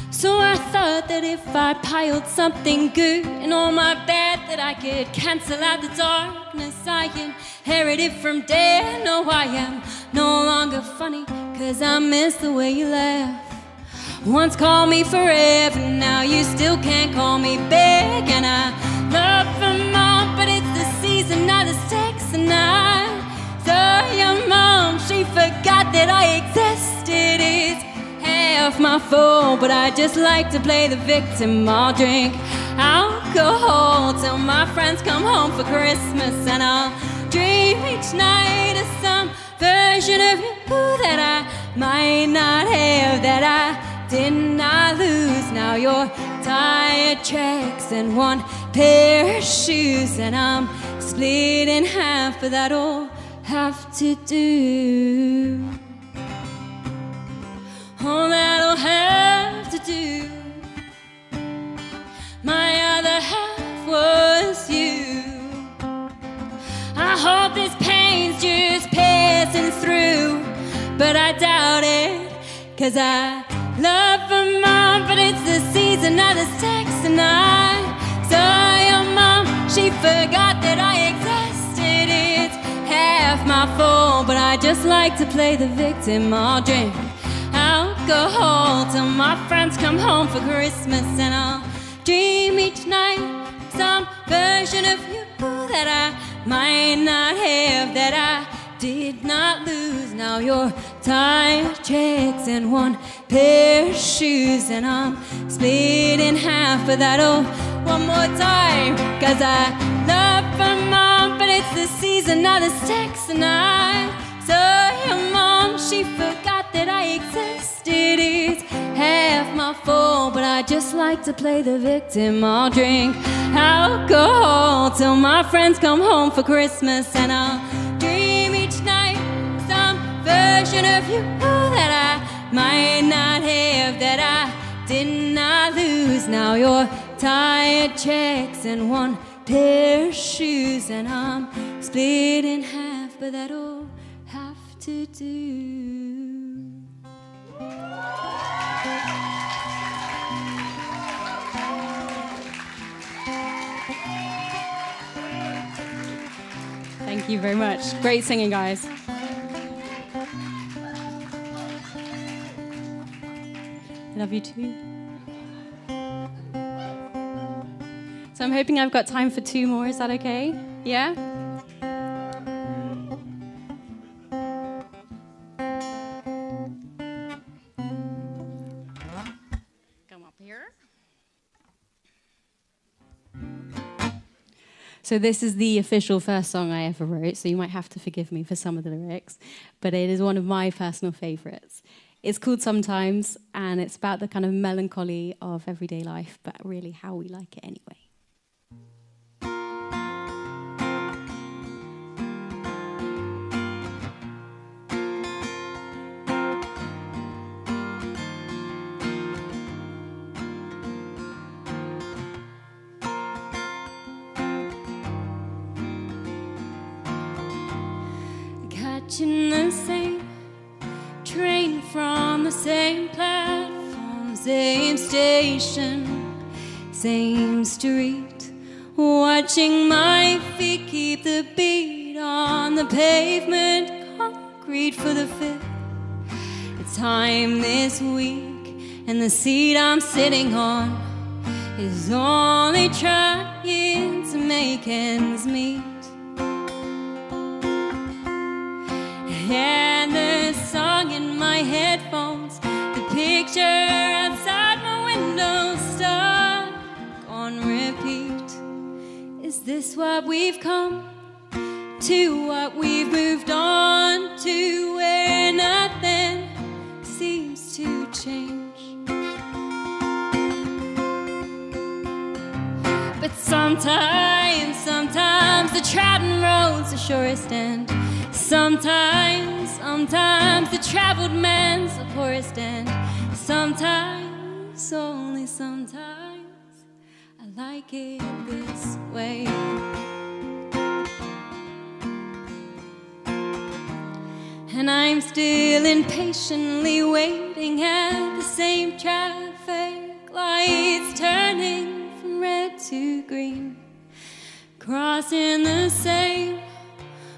So I thought that if I piled something good and all my bad, that I could cancel out the darkness I inherited from Dad. No, I am no longer funny, 'cause I miss the way you laugh. Once called me forever, now you still can't call me back. And I love Vermont, but it's the season, not the stakes. And I saw your mom, she forgot that I existed. It's half my fault, but I just like to play the victim. I'll drink alcohol till my friends come home for Christmas, and I'll dream each night of some version of you that I might not have, that I did not lose. Now your tire tracks and one pair of shoes, and I'm split in half, but that'll have to do. Oh, that'll have to do. My other half was you. I hope this pain's just passing through, but I doubt it, 'cause I love Vermont, but it's the season of the sex, and I saw your mom, she forgot that I existed. It's half my fault, but I just like to play the victim. I'll drink alcohol till my friends come home for Christmas, and I'll dream each night some version of you that I might not have, that I did not lose. Now you're tire tracks and one pair of shoes, and I'm split in half, but that'll one more time, 'cause I love Vermont, but it's the season of the sex, and I saw your mom, she forgot that I existed. It's half my fault, but I just like to play the victim. I'll drink alcohol till my friends come home for Christmas, and I'll dream each night some version of you that I might not have, that I did not lose. Now you're tired checks and one pair of shoes, and I'm split in half, but that'll have to do. Thank you very much. Great singing, guys. I love you too. So I'm hoping I've got time for 2 more. Is that okay? Yeah? Come up here. So this is the official first song I ever wrote, so you might have to forgive me for some of the lyrics, but it is one of my personal favorites. It's called Sometimes, and it's about the kind of melancholy of everyday life, but really how we like it anyway. Catching the same train from the same platform, same station, same street, watching my feet keep the beat on the pavement, concrete for the fifth time this week, and the seat I'm sitting on is only trying to make ends meet. And the song in my headphones, the picture outside my window stuck on repeat. Is this what we've come to, what we've moved on to, where nothing seems to change? But sometimes the trodden road's the surest end. Sometimes the traveled man's the poorest end. Sometimes, only sometimes, I like it this way. And I'm still impatiently waiting at the same traffic lights, turning from red to green, crossing the same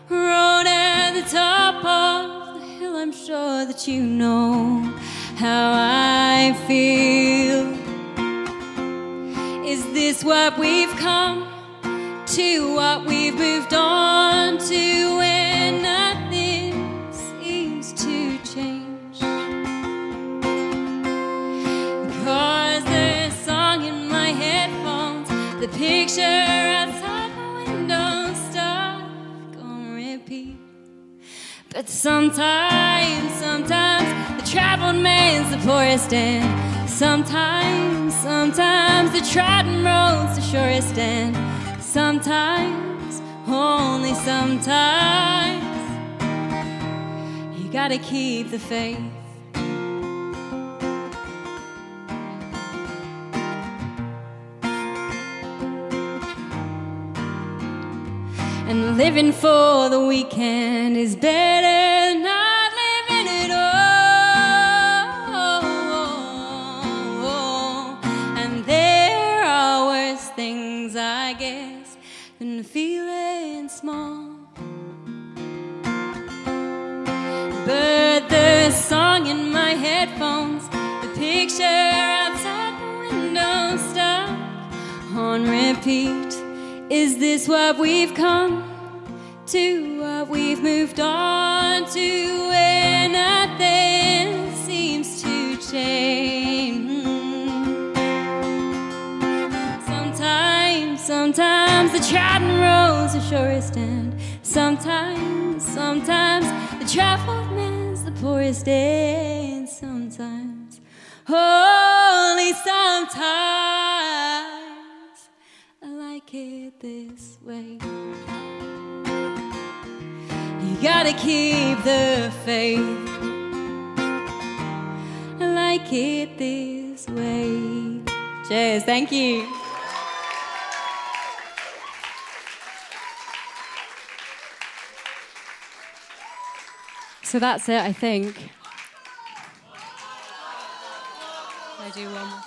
road at the top of the hill. I'm sure that you know how I feel. Is this what we've come to, what we've moved on to, when nothing seems to change? Cause there's a song in my headphones, the picture outside my window stuck on repeat. But sometimes the traveled man's the poorest end. Sometimes the trodden road's the surest end. Sometimes, only sometimes, you gotta keep the faith. And living for the weekend is better than not living at all. And there are worse things, I guess, than feeling small. But the song in my headphones, the picture outside the window stuck on repeat. Is this what we've come to, what we've moved on to, where nothing seems to change? Sometimes the trodden road's the surest end. Sometimes the traveled man's the poorest day. And sometimes, only sometimes, I like it this way. You gotta keep the faith. I like it this way. Cheers, thank you. So that's it, I think. I do one more.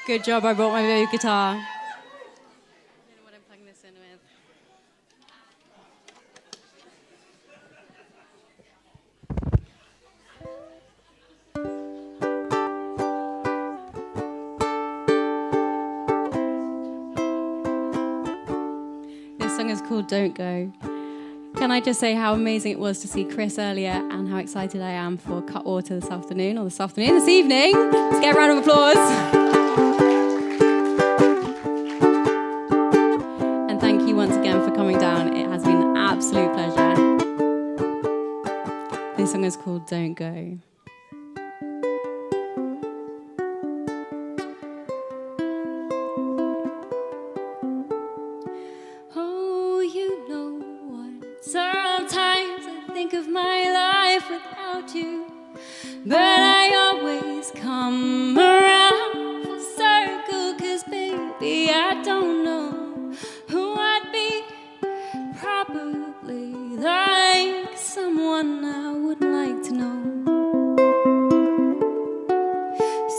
Good job, I brought my baby guitar. I don't know what I'm plugging this in with. This song is called Don't Go. Can I just say how amazing it was to see Chris earlier and how excited I am for Cutwater this afternoon, or this evening. Let's get a round of applause. And thank you once again for coming down. It has been an absolute pleasure. This song is called Don't Go. Oh, you know what? Sometimes I think of my life without you, but I always come around full circle, 'cause baby, I don't know who I'd be. Probably like someone I wouldn't like to know.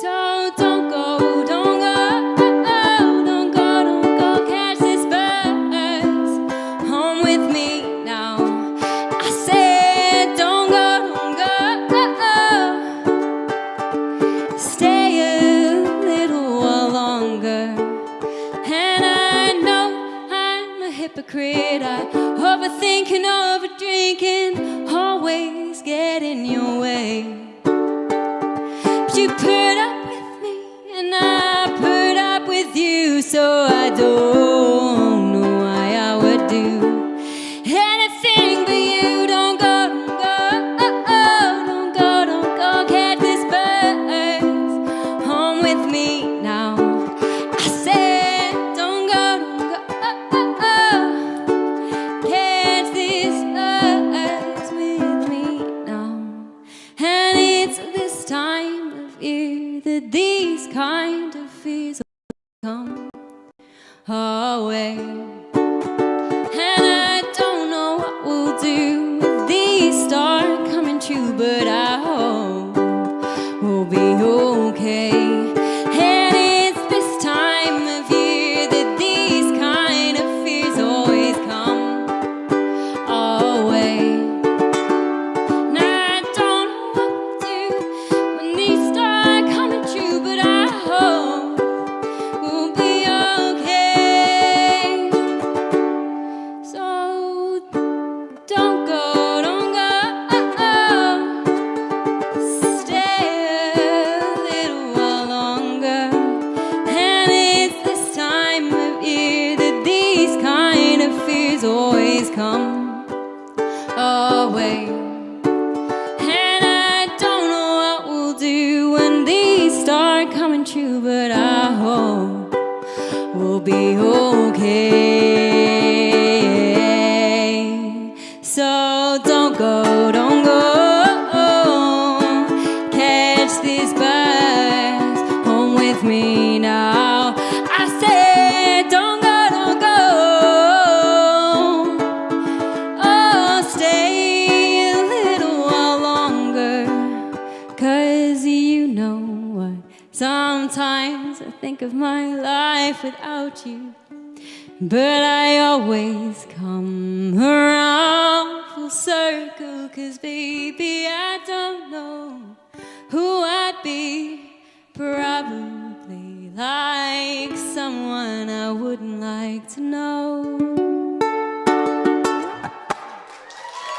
So don't go, don't go, don't go, don't go, catch this bus home with me now. I said don't go, stay a little while longer. And I know I'm a hypocrite, I overthink and overdrinking, always get in your way. But you put up with me and I put up with you, so I don't know why I would do anything but you. Don't go, don't go, don't go, catch this bus home with me now. I said don't go, catch this bus with me now. And it's this time of year that these kind of fears come our way. And I don't know what we'll do if these start coming true, but I hope we'll be okay. And it's this time of year that these kind of fears always come our way. And I don't know what we'll do when these start coming true, but I hope come away. And I don't know what we'll do when these start coming true, but I hope we'll be okay. So don't go, don't go. Catch these bus home with me now. I said don't go, don't go. Oh, stay a little while longer, 'cause you know what, sometimes I think of my life without you, but I always come around full circle, 'cause baby I don't know who I'd be. Probably like someone I wouldn't like to know.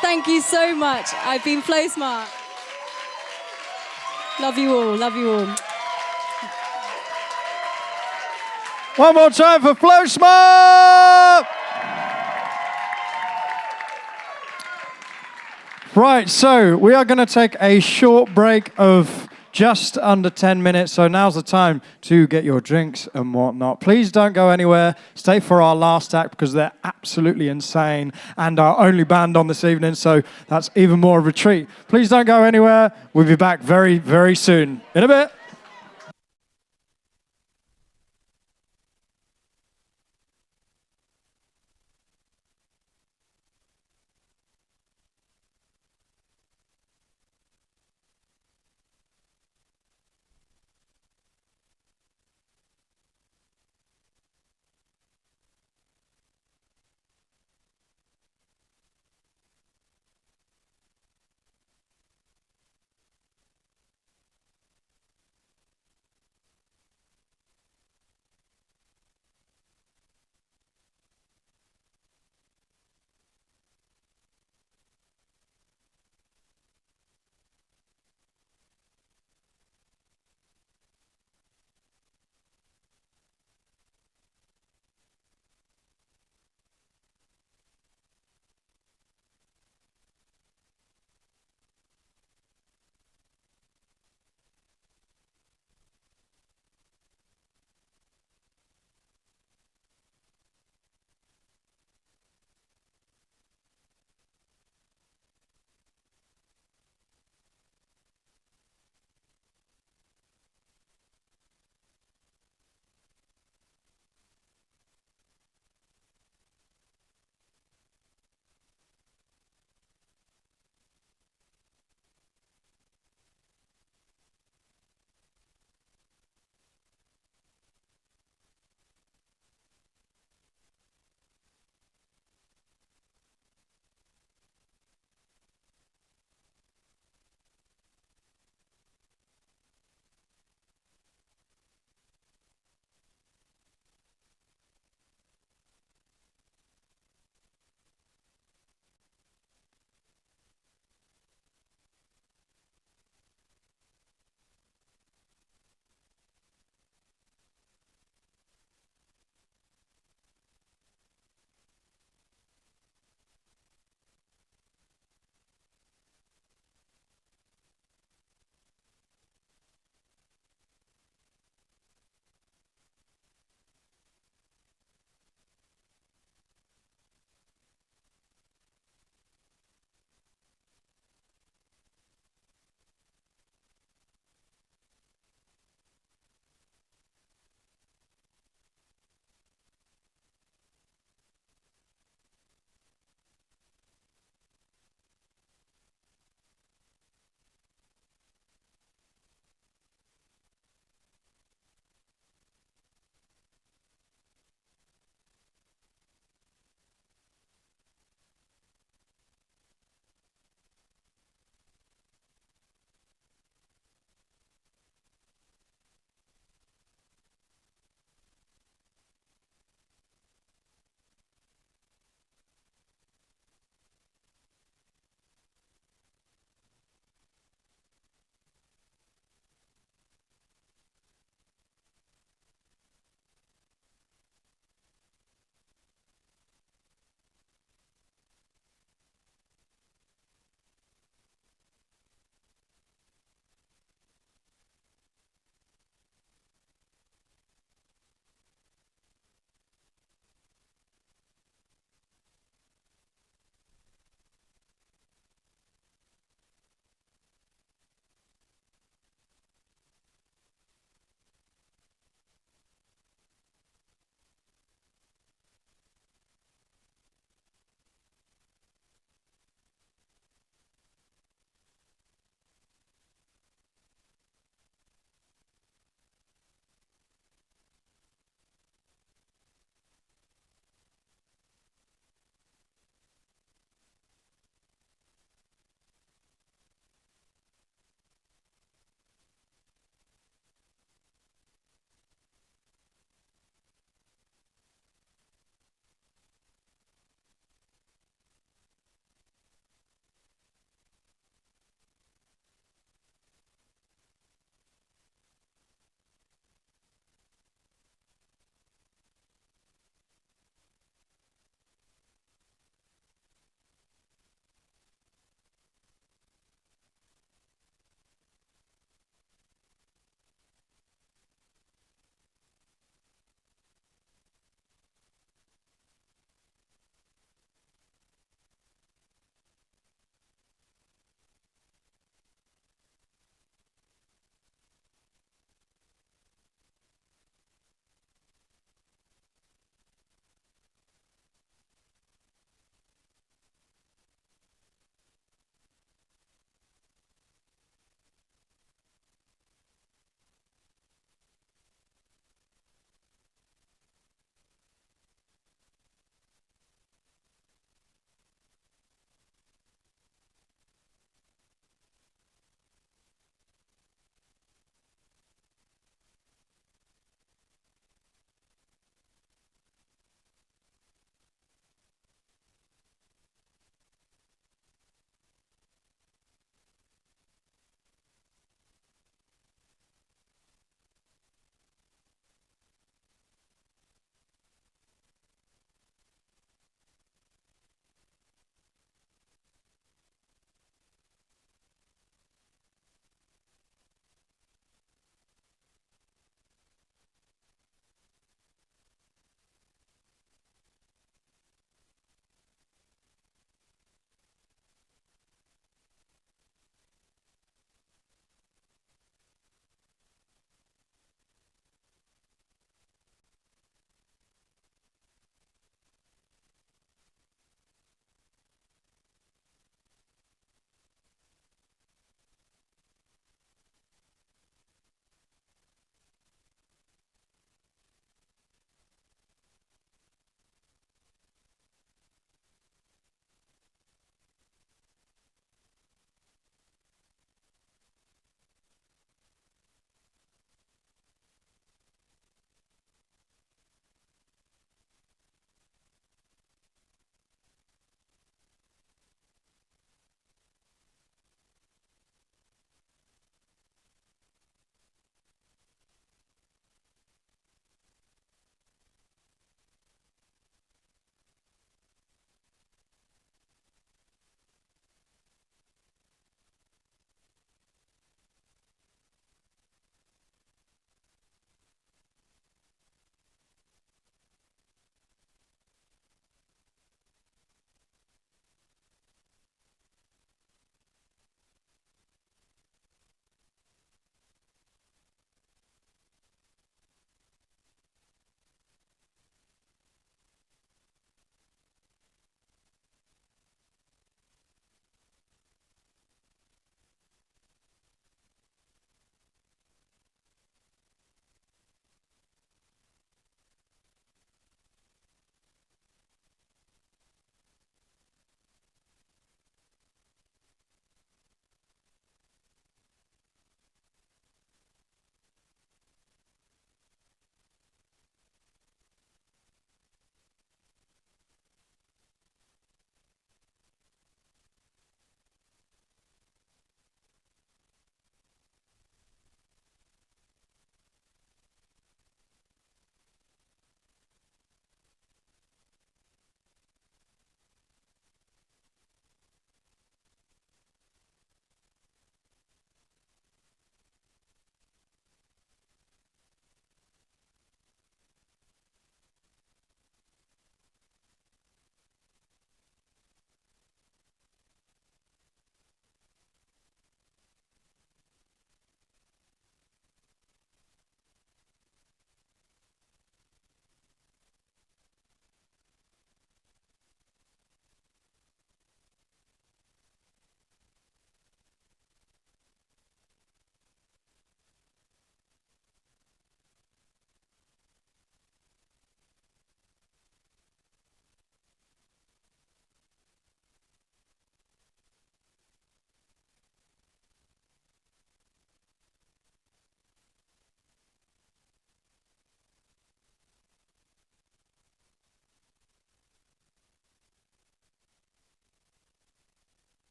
Thank you so much. I've been FLO SMART. Love you all, love you all. One more time for FLO SMART! Right, so we are going to take a short break of just under 10 minutes, so now's the time to get your drinks and whatnot. Please don't go anywhere. Stay for our last act because they're absolutely insane and our only band on this evening, so that's even more of a treat. Please don't go anywhere. We'll be back very, very soon. In a bit.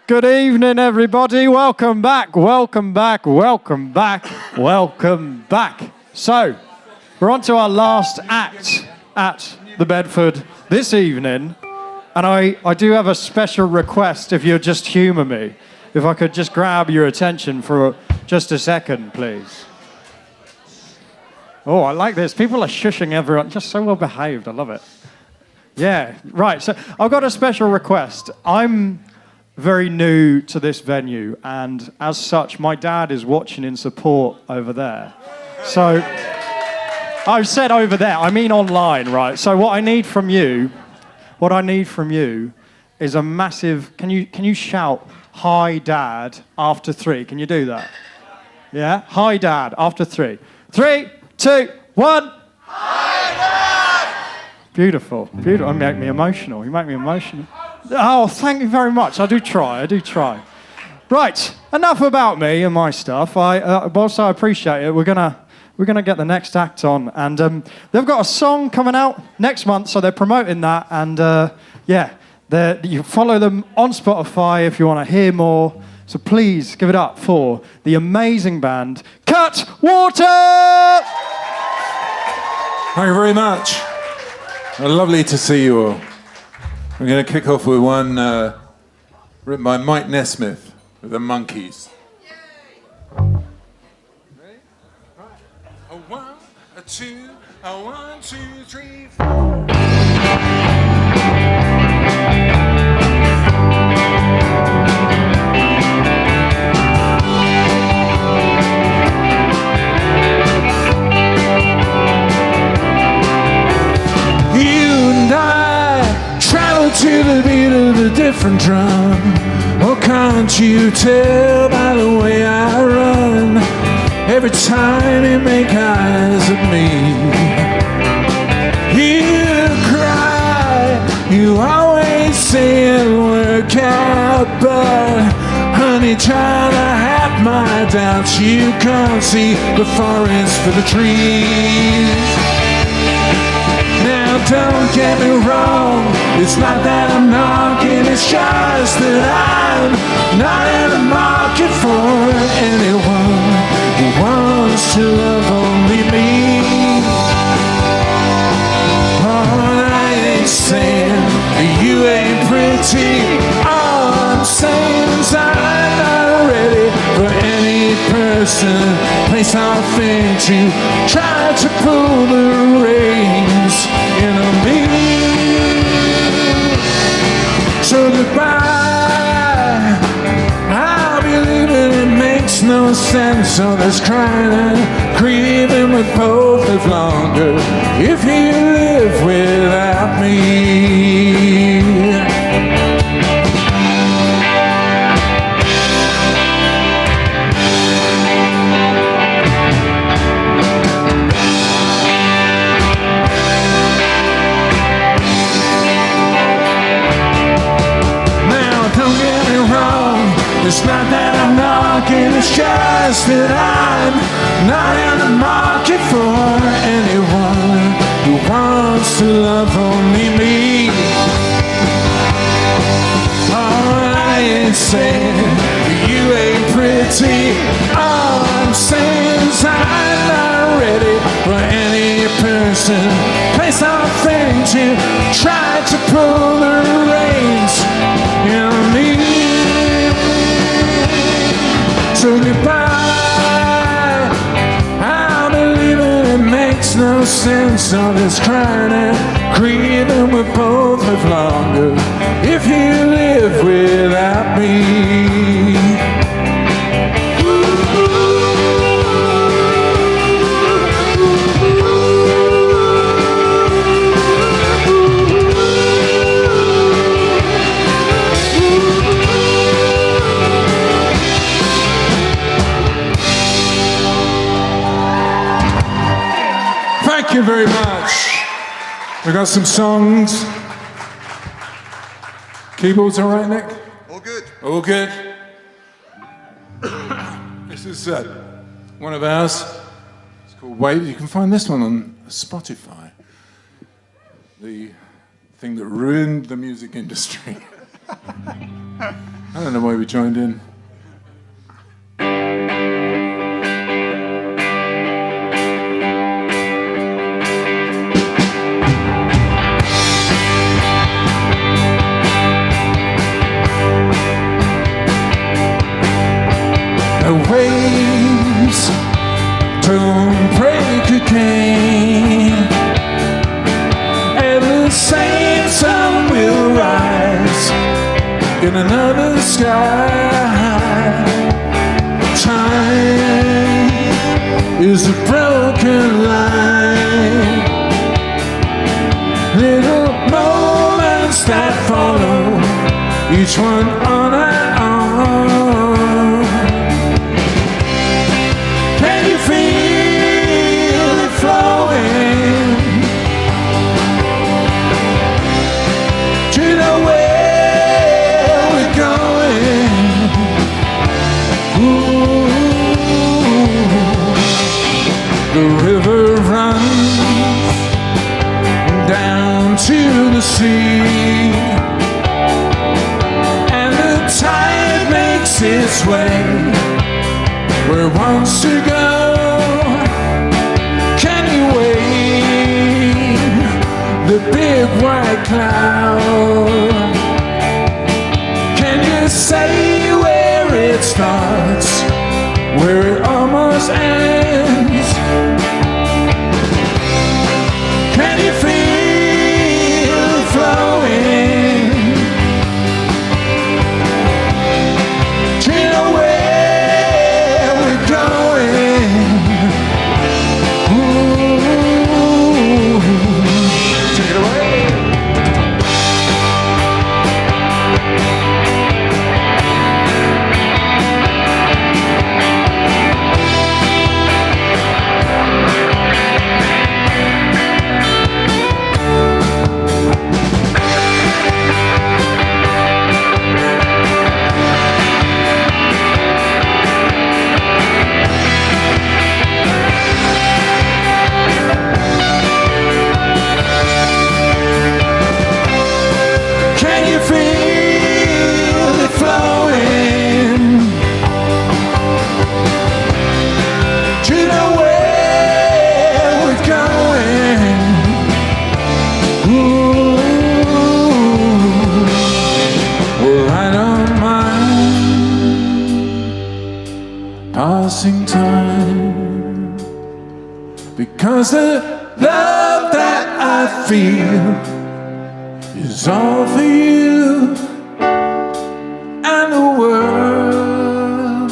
Good evening, everybody. Welcome back, welcome back, welcome back, welcome back. So, we're on to our last act at the Bedford this evening. And I do have a special request, if you'll just humour me. If I could just grab your attention for just a second, please. Oh, I like this. People are shushing everyone. Just so well behaved. I love it. Yeah, right. So I've got a special request. I'm very new to this venue, and as such, my dad is watching in support over there. So I've said over there, I mean online, right? So what I need from you is a massive, can you shout, "Hi, Dad," after 3? Can you do that? Yeah? Hi, Dad, after 3. 3, 2, 1. Hi, Dad! Beautiful, beautiful. You make me emotional. You make me emotional. Oh, thank you very much. I do try. Right, enough about me and my stuff. Whilst I appreciate it, we're gonna get the next act on, and they've got a song coming out next month, so they're promoting that. And you follow them on Spotify if you want to hear more. So please give it up for the amazing band CUTWATER. Thank you very much. Lovely to see you all. We're going to kick off with one written by Mike Nesmith with the Monkees. Ready? Right. A 1, a 2, a 1, 2, 3, 4. To the beat of a different drum. Oh, can't you tell by the way I run? Every time you make eyes at me, you cry. You always say it'll work out, but honey, try to have my doubts. You can't see the forest for the trees. Now don't get me wrong, it's not that I'm knocking, it's just that I'm not in the market for anyone who wants to love only me. Oh, I ain't saying you ain't pretty, all I'm saying is I'm not ready for any person, place or thing to try to pull the reins into me. So goodbye, I'll be leaving, it makes no sense. So there's crying and grieving, we both live longer if you live without me. It's not that I'm knocking, it's just that I'm not in the market for anyone who wants to love only me. Oh, I ain't saying you ain't pretty, all I'm saying is I'm not ready for any person, place or thing to try to pull the reins in me. So goodbye, I believe it makes no sense. All this crying and grieving, we both live longer if you live without me. Thank you very much. We got some songs. Keyboards all right, Nick? All good. All good. This is one of ours. It's called Wait. You can find this one on Spotify. The thing that ruined the music industry. I don't know why we joined in. The waves don't break again, and the same sun will rise in another sky. Time is a broken line, little moments that follow, each one on our own. Can you feel it flowing? Do you know where we're going? Ooh, the river runs down to the sea, and the tide makes its way where it wants to go. Can you wave the big white cloud? Can you say where it starts, where it almost ends? Can you feel it flowing? Do you know where we're going? Ooh, take it away. Can you feel it flowing? Do you know where we're going? Ooh, well, I don't mind passing time, because the love that I feel is all for you, and the world,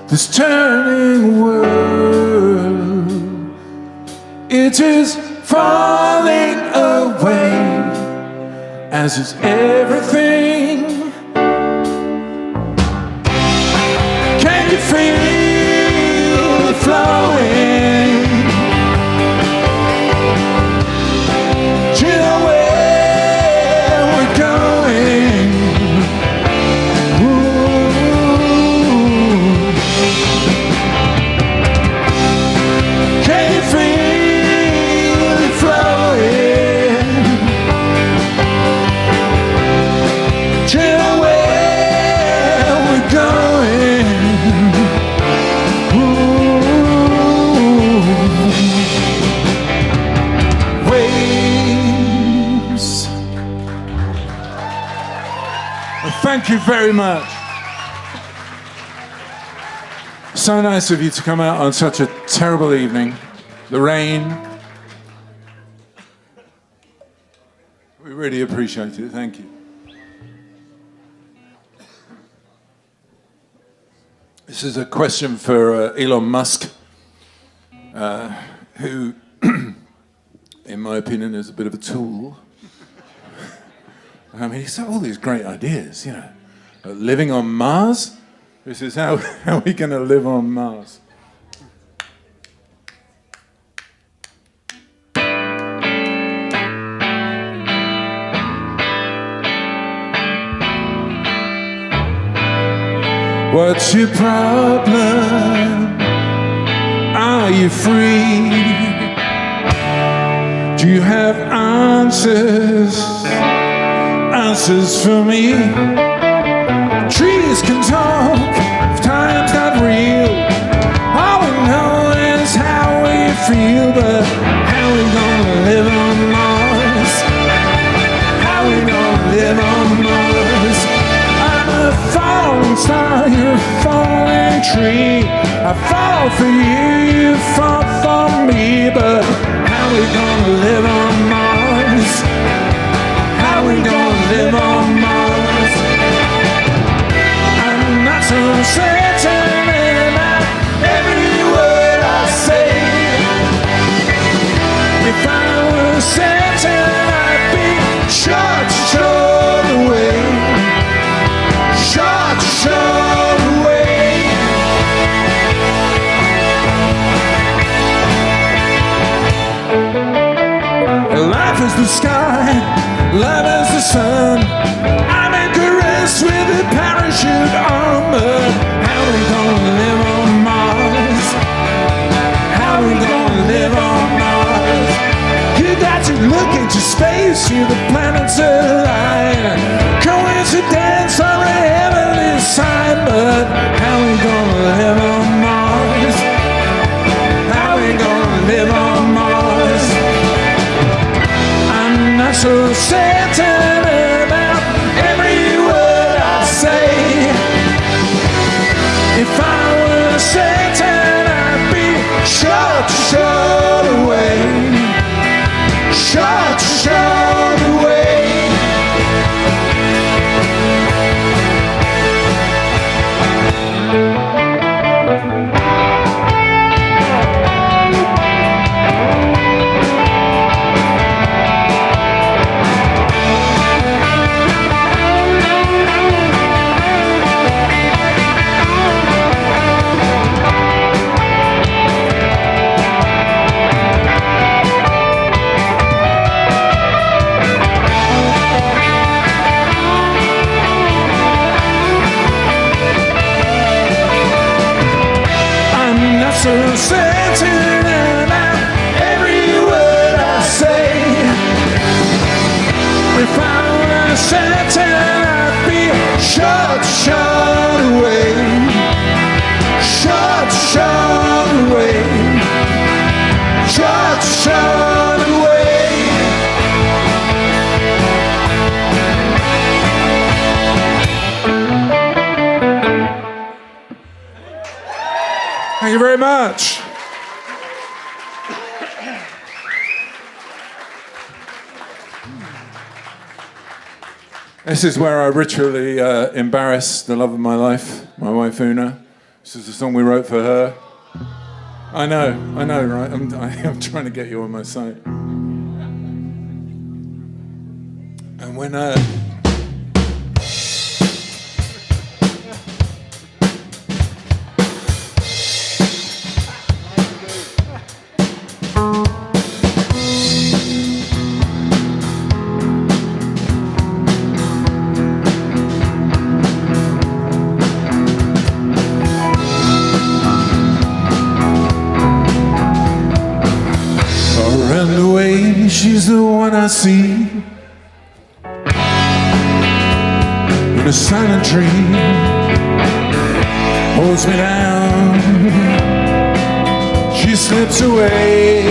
this turning world, it is falling away, as is everything. Can you feel it flowing? Do you know where we're going? Ooh. Can you feel it flowing? Do you know where we're going? Ooh. Waves. Thank you very much. So nice of you to come out on such a terrible evening. The rain. We really appreciate it. Thank you. This is a question for Elon Musk, who, in my opinion, is a bit of a tool. I mean, he's got all these great ideas, you know. Living on Mars? This is how are we going to live on Mars? What's your problem? Are you free? Do you have answers? Answers for me? Treat trees can talk, if time's not real. All we know is how we feel, but how we gonna live on Mars? How we gonna live on Mars? I'm a falling star, you're a falling tree. I fall for you, you fall for me, but how we gonna live on Mars? How we gonna live on Mars? I'm not so certain about every word I say. If I were certain, I'd be sure to show the way. Sure to show the way. Life is the sky, love is the sun. I'm encouraged with a parachute on, but how we gonna live on Mars? How we gonna live on Mars? You got to look into space, see the planets align. Coincidence or a heavenly sign, but how we gonna live on Mars? How we gonna live on Mars? I'm not so certain about every word I say. If I were certain, I'd be sure to show the way. Sure to show the way. So certain about every word I say. If I were certain, I'd be sure to show the way. Sure to show the way. Sure to show the way. Thank you very much. This is where I ritually embarrass the love of my life, my wife Una. This is a song we wrote for her. I know, right? I'm trying to get you on my side. And when she's the one I see in a silent dream, holds me down, she slips away.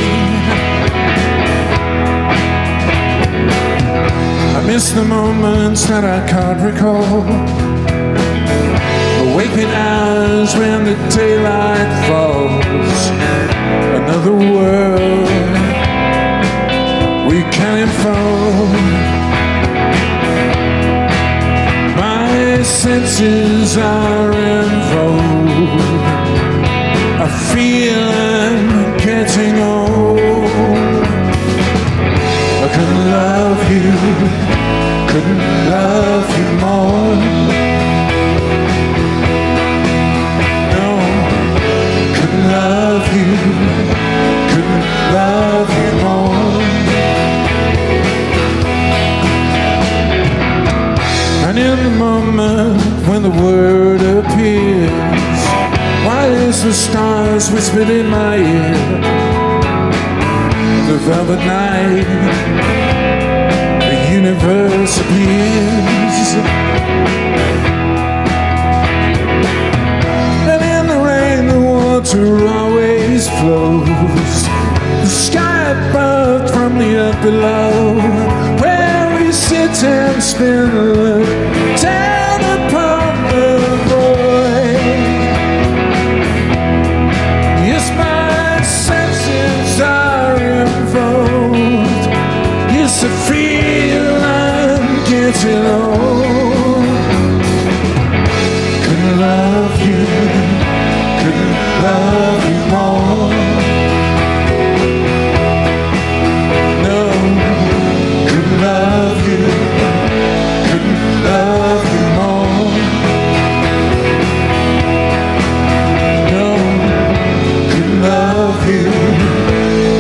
I miss the moments that I can't recall, waking hours when the daylight falls. Another world we can unfold. My senses are involved. I feel I'm getting old. I couldn't love you, couldn't love you more. No, couldn't love you, couldn't love you more. And in the moment when the word appears, why is the stars whispered in my ear? The velvet night, the universe appears. water always flows. The sky above from the earth below, where we sit and spin a look down upon the void. Yes, my senses are involved. Yes, I feel I'm getting old. Couldn't love you, couldn't love you more. No, couldn't love you, couldn't love you more. No, couldn't love you,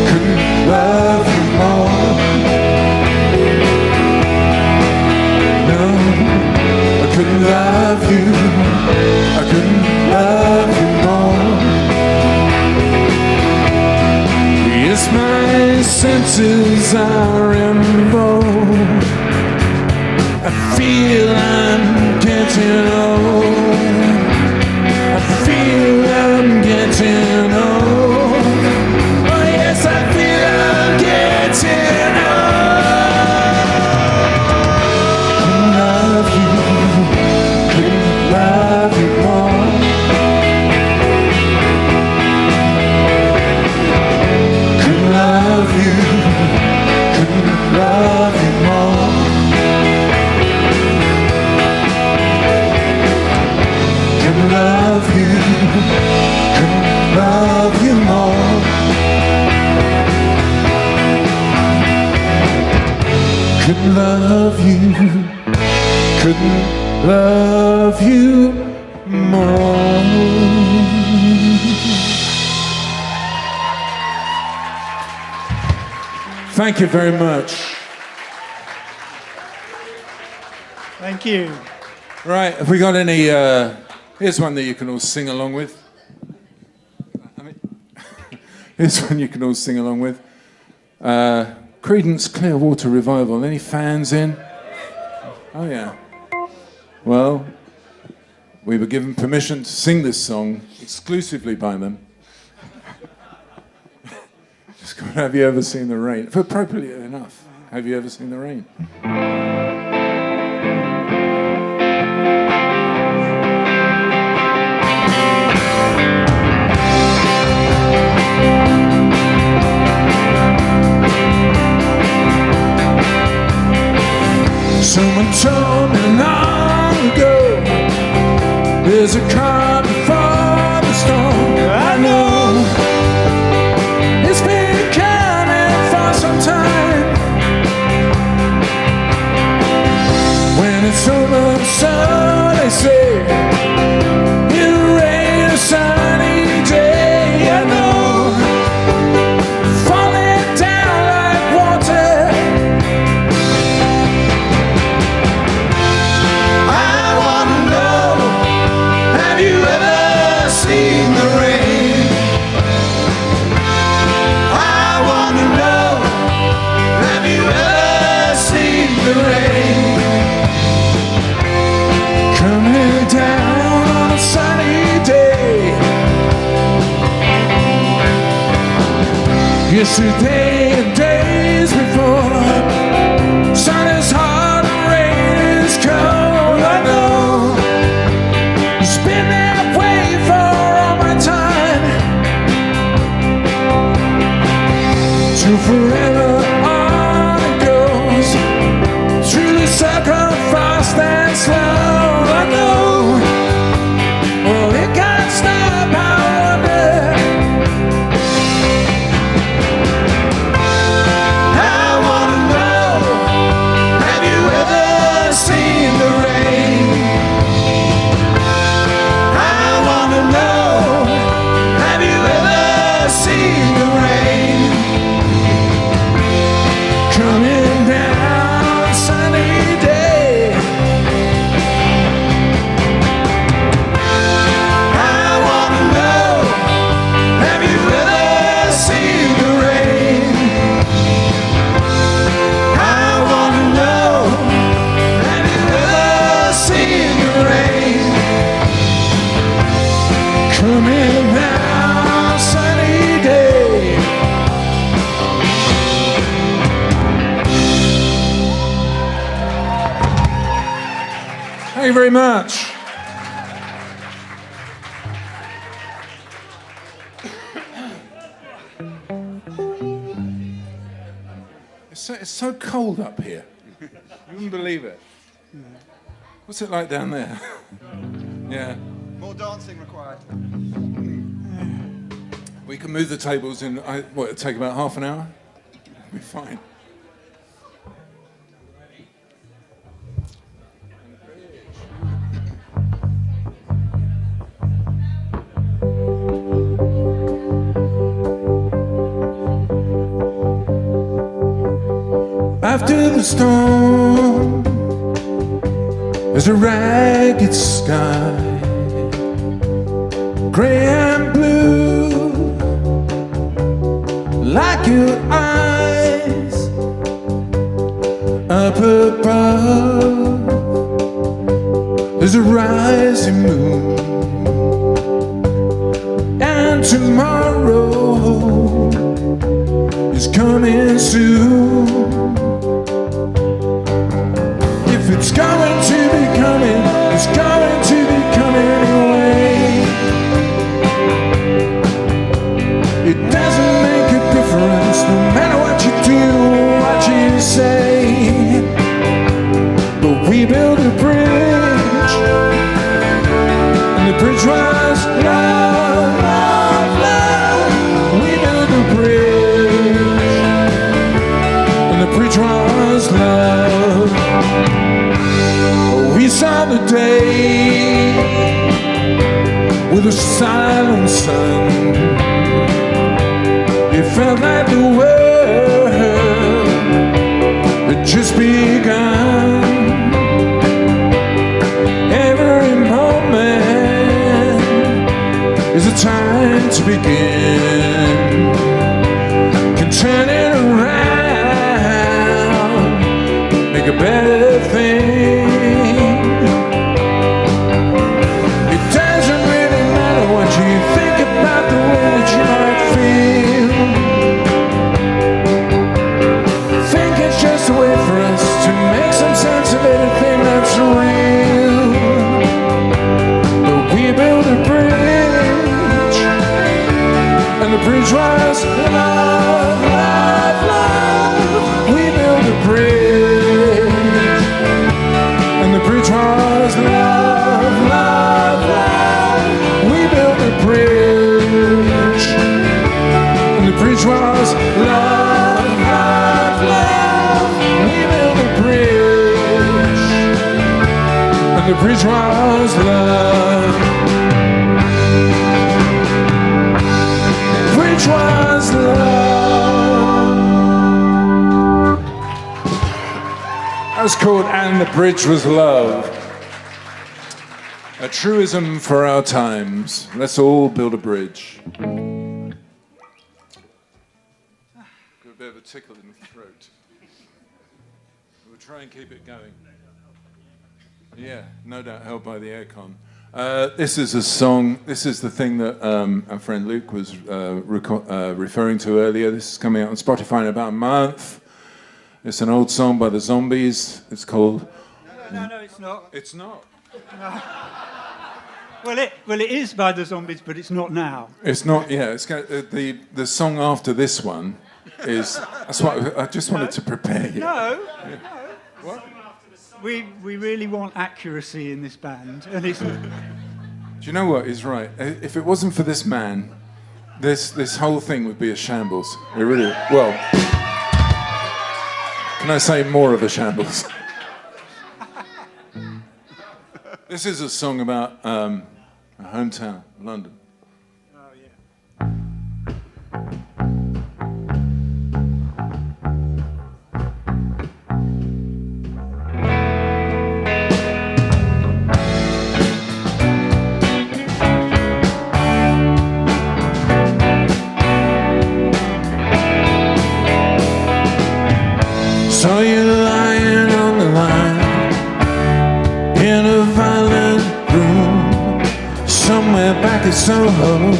couldn't love you more. No, I couldn't love you, I couldn't love you more. Yes, my senses are involved. I feel I'm getting old. I feel I'm getting old. Oh yes, I feel I'm getting old. Couldn't love you, couldn't love you more. Couldn't love you, couldn't love you more. Couldn't love you, couldn't love you more. Couldn't love you, couldn't love you more. Thank you very much. Thank you. Right, have we got any, here's one that you can all sing along with. Here's one you can all sing along with. Creedence Clearwater Revival. Any fans in? Oh yeah. Well, we were given permission to sing this song exclusively by them. Have you ever seen the rain? Appropriately enough, have you ever seen the rain? Someone told me long ago, there's a calm before the storm. I know it's been coming for some time. When it's over, so they say, it'll rain a sunny day. I know, falling down like water. I wanna know, have you ever seen the rain? I wanna know, have you ever seen the rain? Coming down on a sunny day. Yesterday and days before, sun is hot and rain is cold. I know it's been that way for all my time. Till forever on it goes, through the circle fast and slow. I know, well it can't stop, I wonder. you very much. It's so cold up here. You wouldn't believe it. What's it like down there? Yeah. More dancing required. We can move the tables in, it'll take about half an hour? We'll be fine. After the storm, there's a ragged sky, gray and blue, like your eyes. Up above, there's a rising moon, and tomorrow is coming soon. If it's going to be coming, it's going to be coming anyway. It doesn't make a difference, no matter what you do or what you say. But we built a bridge, and the bridge was love, love, love. We built a bridge, and the bridge was love. We saw the day with a silent sun. It felt like the world had just begun. Every moment is a time to begin. Can turn it around, make a better thing. What you think about the way that you might feel. Think it's just a way for us to make some sense of anything that's real. But we built a bridge, and the bridge was love, love, love. We built a bridge, and the bridge was love, love, love. We built a bridge, and the bridge was love, love, love. We built a bridge, and the bridge was love. The bridge was love. That was called And the Bridge Was Love. A truism for our times. Let's all build a bridge. Got a bit of a tickle in the throat. We'll try and keep it going. Yeah, no doubt helped by the aircon. This is a song, this is the thing that our friend Luke was referring to earlier. This is coming out on Spotify in about a month. It's an old song by the Zombies. It's called... No, it's not. It's not? No. Well, it is by the Zombies, but it's not now. It's not. Yeah, it's got, the song after this one is. That's what I just wanted to prepare you. No. Yeah. No. What? We really want accuracy in this band, and it's. Do you know what? He's right. If it wasn't for this man, this whole thing would be a shambles. It really. Well, can I say more of a shambles? This is a song about our hometown, London. Oh, yeah. Saw you lying on the line in a violent room somewhere back at Soho,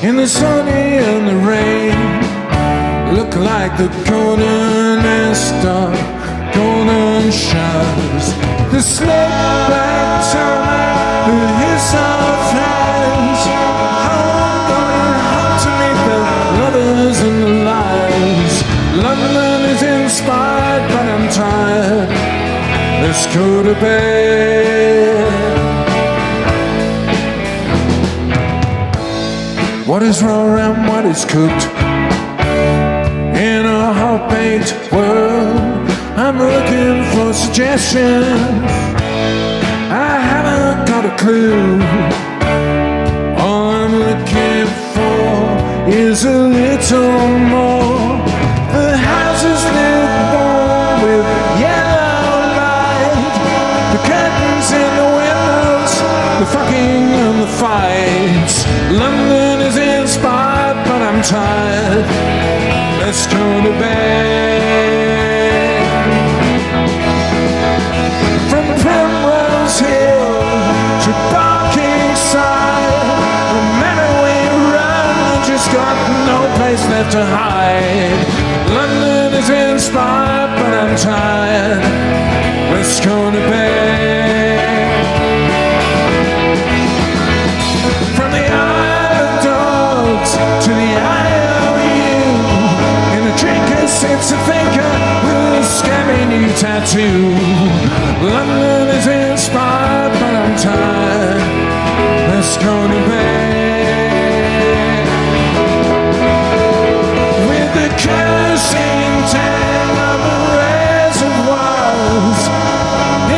in the sun and the rain. Look like the golden star, golden showers, the the slick black tongue, the hiss of flies. I'm going home to meet the lovers and the lies. London is inspired, but I'm tired. Let's go to bed. What is raw and what is cooked? In a half-baked world, I'm looking for suggestions. I haven't got a clue. All I'm looking for is a little more. The houses live warm with yellow light. The curtains in the windows, the fucking and the fights. London is inspired, but I'm tired. Let's go to bed. From Primrose Hill to Barkingside, no matter where you run, you just got no place left to hide. London is inspired, but I'm tired. Let's go to bed. From the Isle of Dogs to the IOU, in a drinker sits a thinker with a scabby new tattoo. London is inspired, but I'm tired. Let's go to bed. With the cursing tang of the reservoirs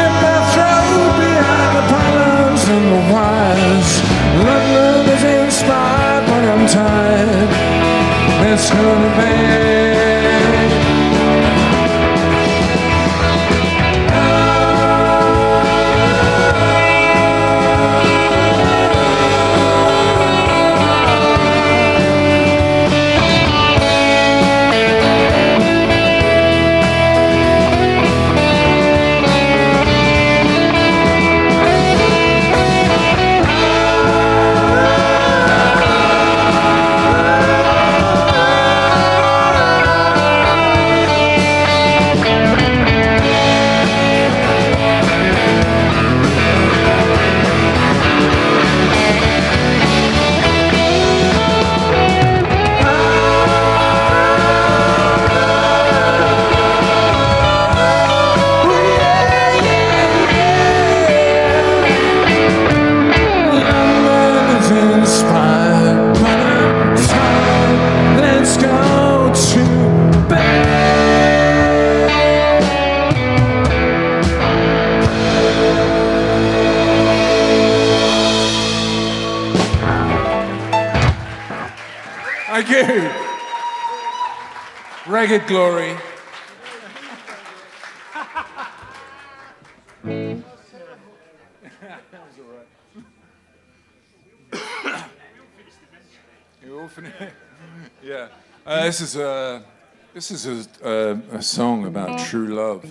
in my throat behind the pollards and the wires. London is inspired, but I'm tired. Let's go to bed. Thank you. Ragged Glory. You all finished? Yeah. This is a song about true love.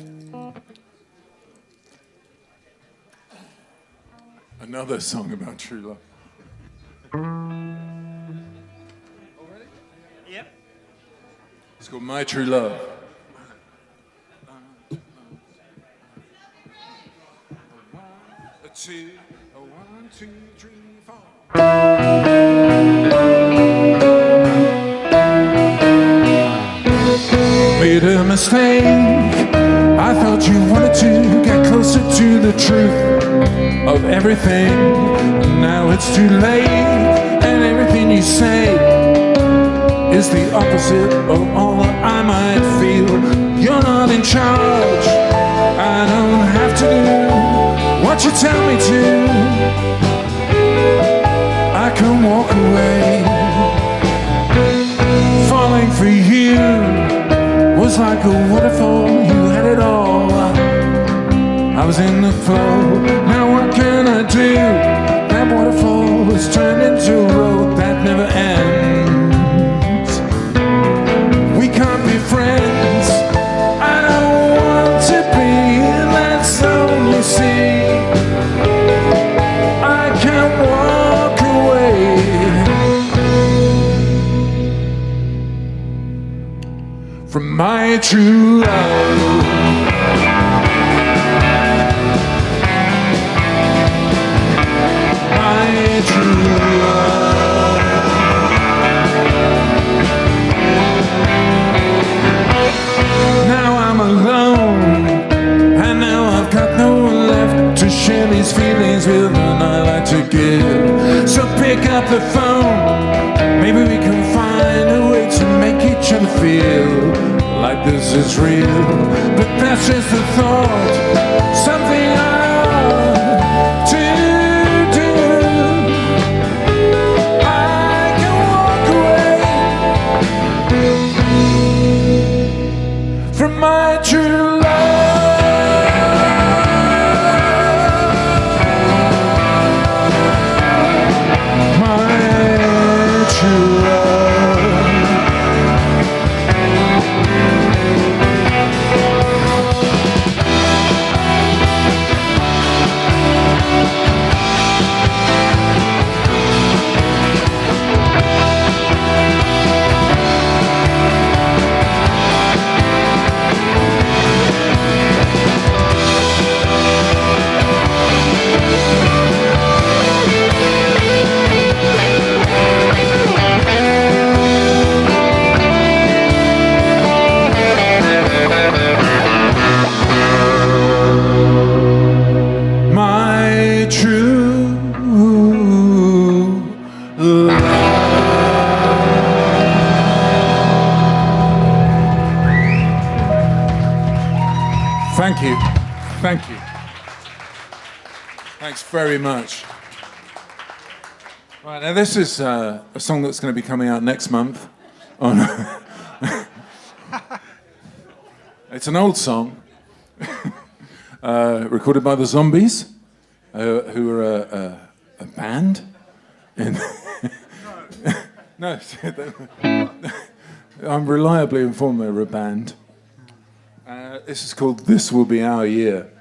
Another song about true love. Yep. It's called My True Love. A two, a 1, 2, 3, 4. Made a mistake. I thought you wanted to get closer to the truth of everything. Now it's too late, and everything you say is the opposite of all that I might feel. You're not in charge. I don't have to do what you tell me to. I can walk away. Falling for you was like a waterfall. You had it all. I was in the flow. Now what can I do? That waterfall has turned into a road that never ends. We can't be friends. I don't want to be. That's only see. I can't walk away from my true love. 'cause it's real. But that's just a thought, something I ought to do. I can walk away from my true Thank you. Thank you. Thanks very much. Right, now this is a song that's going to be coming out next month. It's an old song recorded by the Zombies, who are a band. No, I'm reliably informed they're a band. This is called This Will Be Our Year.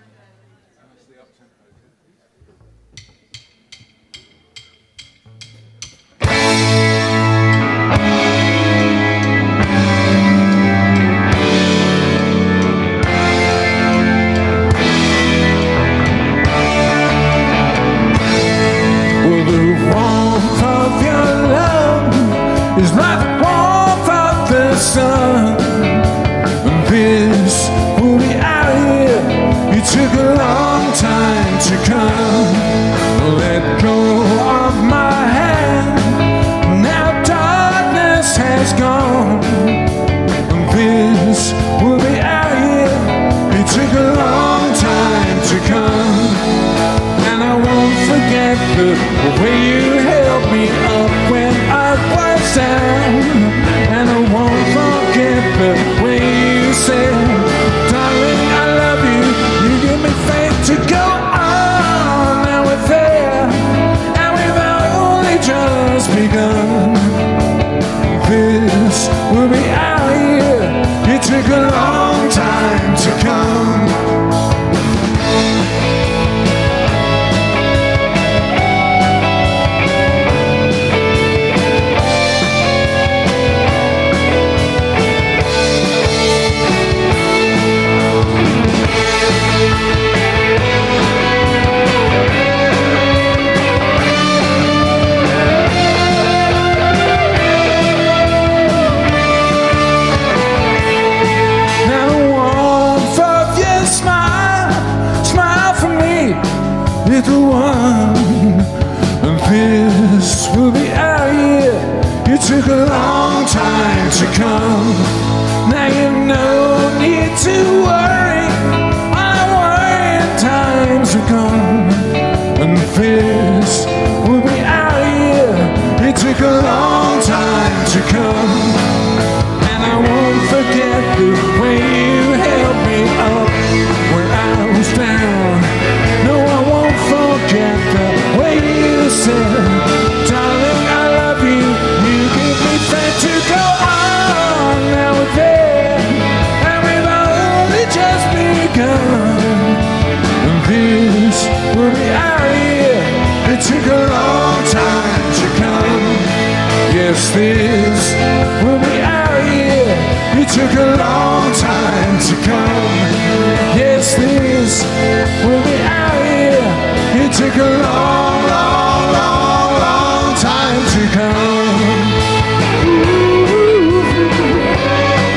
Well, the warmth of your love is like the warmth of the sun. This will be our year. It took a long time to come. Let go of my hand. Now darkness has gone. This will be our year. It took a long time to come. And I won't forget the way you held me up when I was down. And I won't forget the way you said, darling, I love you. You give me faith to go on. Now we're there, and we've only just begun. This will be our year. It took a long time to come. Little one, and this will be our year. It took a long time to come. Now you no need to worry. All worrying times are gone. And this will be our year. It took a long time to come. And I won't forget the way you held me up when I was down. No, I won't forget the way you said, darling, I love you. You give me faith to go on. Now we're there, and we've only just begun. And this will be our year. It took a long time to come. Yes, this will be our year. It took a long time to come. Yes, this will be our year. It took a long, long, long, long time to come. Ooh,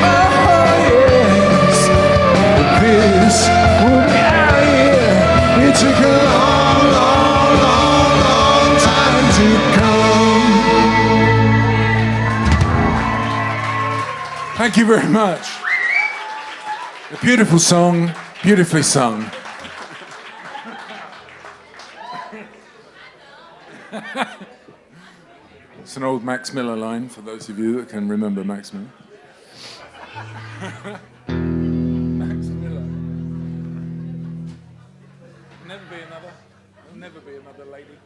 oh, yes. This will be our year. It took a long, long, long, long time to come. Thank you very much. A beautiful song, beautifully sung. It's an old Max Miller line, for those of you that can remember Max Miller. Max Miller. There'll never be another lady.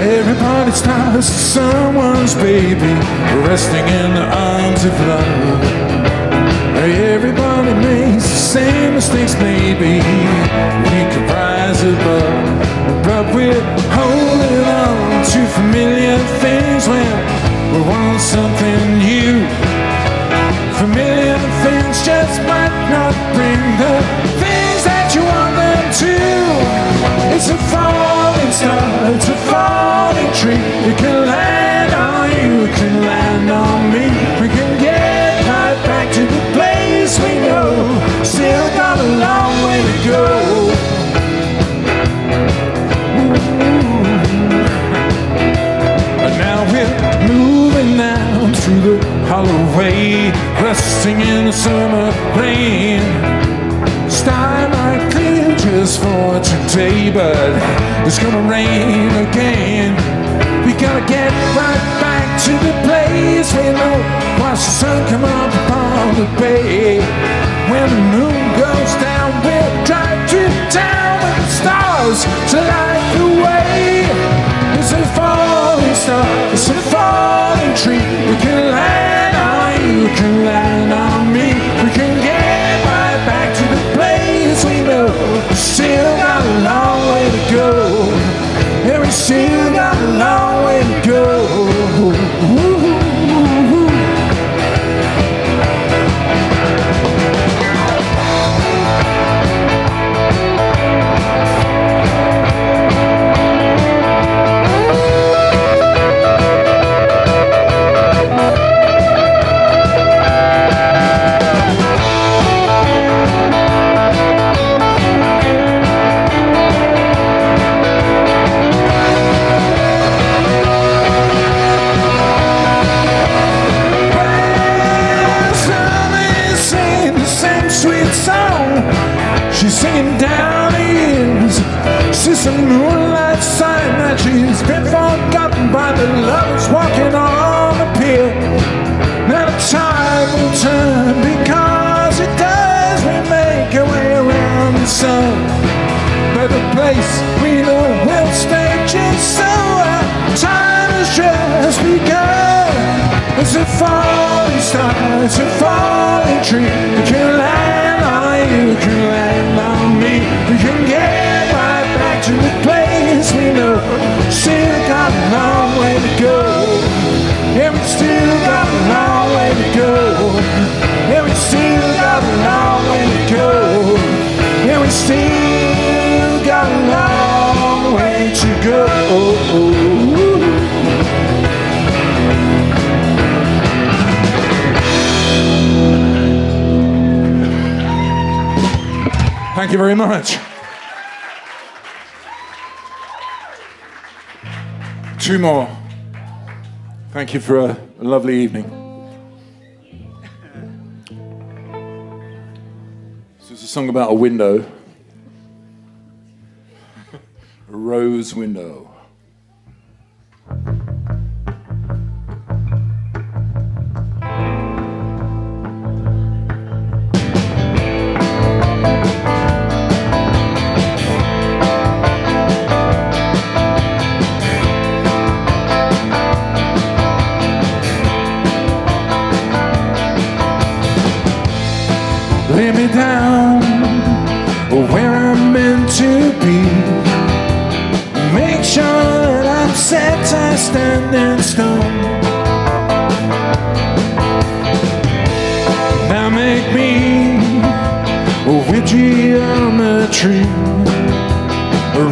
Everybody starts someone's baby, resting in the arms of love. Everybody makes the same mistakes, maybe we could rise above. But we're holding on to familiar things when we want something new. Familiar things just might not bring the things that you want them to. It's a falling star, it's a falling tree. It can land on you, it can land on me. We can get right back to the place we know. Still got a long way to go. And now we're moving down through the holloway, resting in the summer rain. Starlight clear just for today, but it's gonna rain again. We gotta get right back to the place we know. Watch the sun come up upon the bay. When the moon goes down, we'll drive to town with the stars to light the way. It's a falling star, it's a falling tree. We can land on you, we can land on me. We can get right back to the place we know. Still got a long way to go. Yeah, we still got a long way to go. She's singing down the years. She's a moonlight sign that she's been forgotten by the lovers walking on the pier. Now the tide will turn, because it does. We make our way around the sun, but the place we know will stay just so. Our time has just begun. It's a falling star, it's a falling tree. We can land on you, we can land on me. We can get right back to the place we know. Still got a long way to go. Yeah, we still got a long way to go. Yeah, we still got a long way to go. Yeah, we still got a long way to go. Thank you very much. Two more. Thank you for a lovely evening. This is a song about a window. A rose window. Lay me down where I'm meant to be. Make sure that I'm set, I stand in stone. a tree.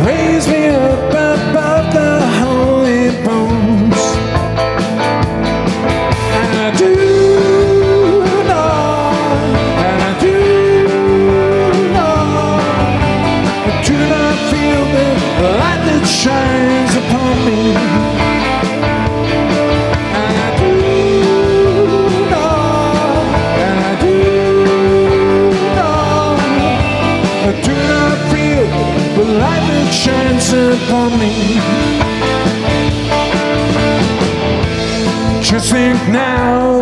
Raise me up above the holy bones. And I do know, and I do know, I do not feel the light that shines upon me. And I do know, and I do know, I do not feel the light that shines upon me. Just think now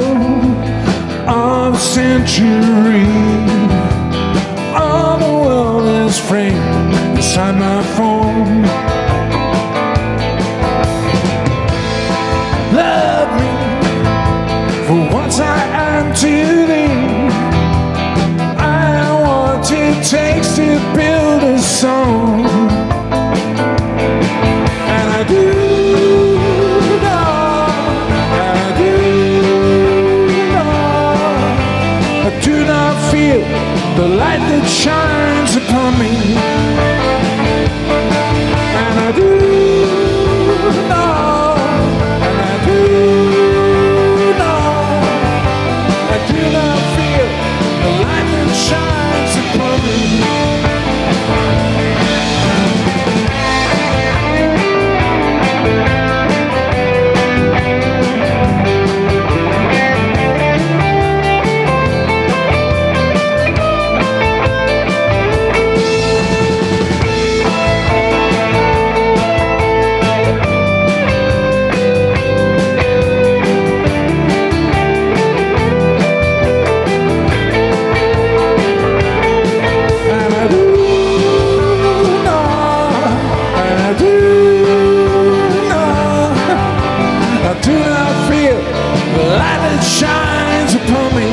of a century, all the world is framed inside my phone. Love me for what I am to thee. I am what it takes to build a song. And I do know, and I do know, I do not feel the light that shines upon me. And I do know, and I do know, I do not feel the light that shines upon me. Shines upon me,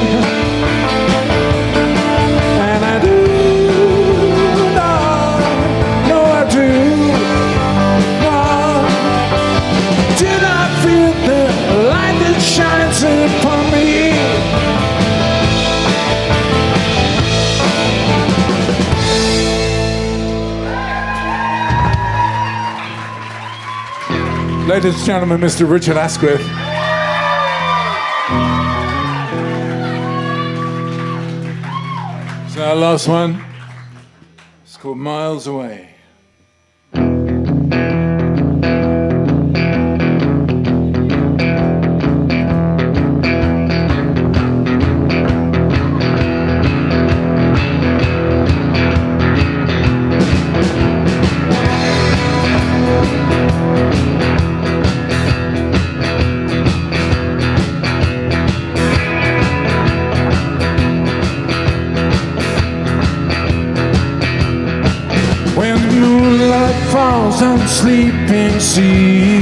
and I do know, no, I do know, do not feel the light that shines upon me. Ladies and gentlemen, Mr. Richard Asquith. Our last one, it's called Miles Away. On sleeping sea,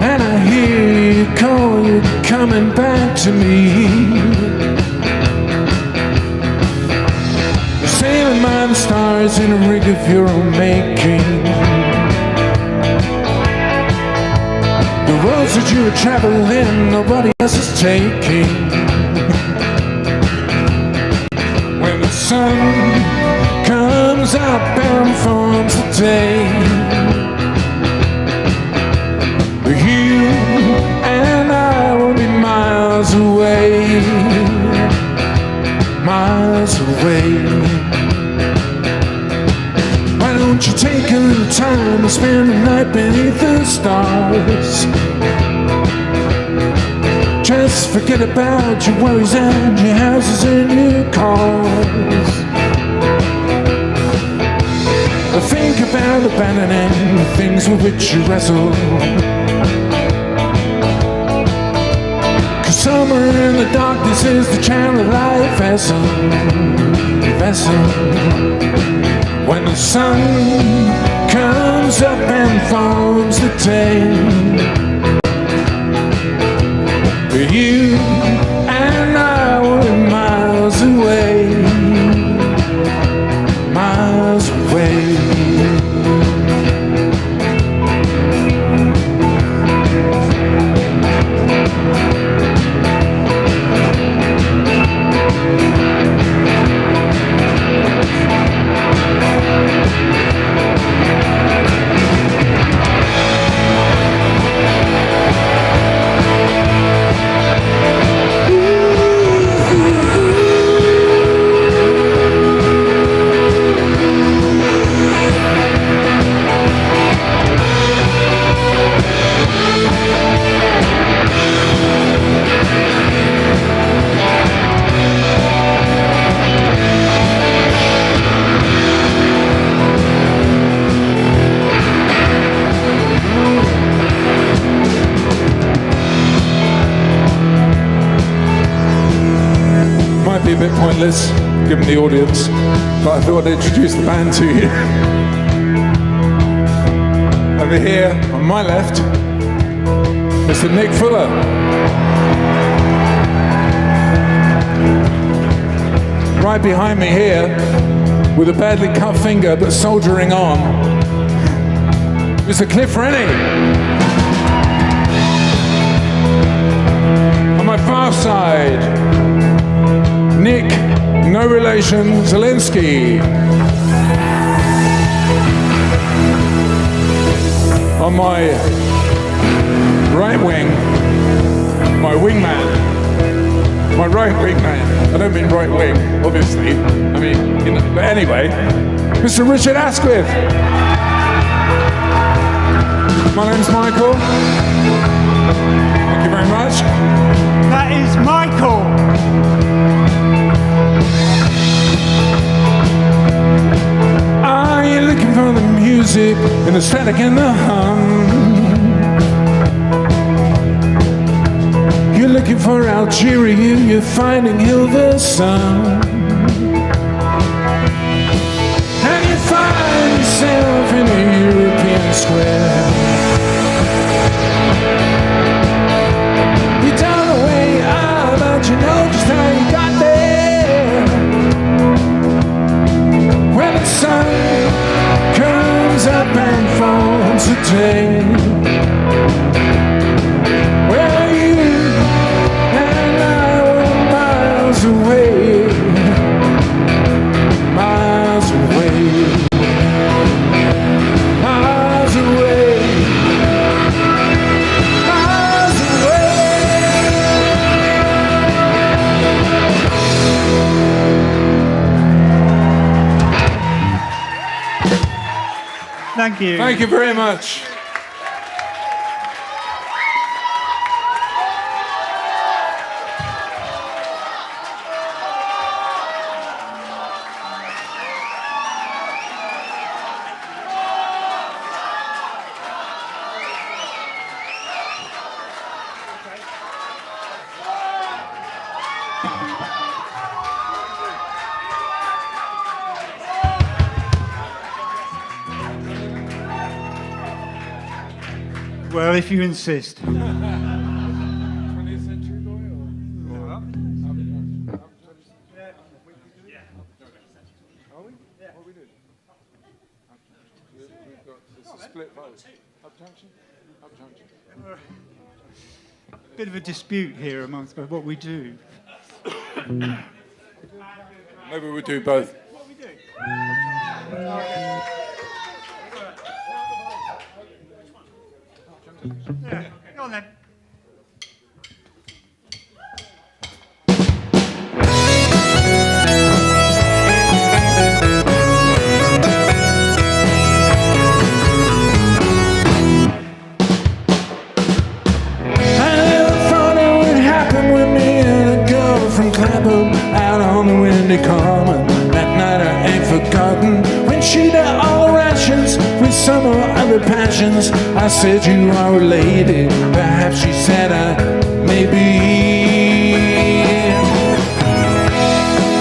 and I hear you call, you coming back to me. You're sailing by the stars in a rig of your own making. The roads that you were traveling, nobody else is taking. When the sun comes up and forms the day, you and I will be miles away, miles away. Why don't you take a little time to spend the night beneath the stars? Just forget about your worries and your houses and your cars. Think about abandoning the things with which you wrestle. 'Cause somewhere in the darkness is the channel light vessel. When the sun comes up and forms the day, you and I were miles away, miles away. be a bit pointless, given the audience, but I thought I'd introduce the band to you. Over here, on my left, Mr. Nick Fuller. Right behind me here, with a badly cut finger but soldiering on, Mr. Cliff Rennie. On my far side, Nick, no relation, Zelinsky. On my right wing, my wingman, my right wingman. I don't mean right wing, obviously. I mean, but anyway, Mr. Richard Asquith. My name's Michael. Thank you very much. That is Michael. Are you looking for the music and the static and the hum? You're looking for Algeria, you're finding Hilversum. And you find yourself in a European square. You don't know where you are, but you know just how you got there. When the sun comes up and falls today, where you and I were miles away, miles away, miles away, miles away. Thank you. Thank you very much. Well, if you insist. Bit of a dispute here amongst what we do. Maybe we'll do both. Yeah, go on then. Out on the windy common, that night I ain't forgotten. When she did all the rations with some or other passions, I said you are a lady, perhaps she said I may be.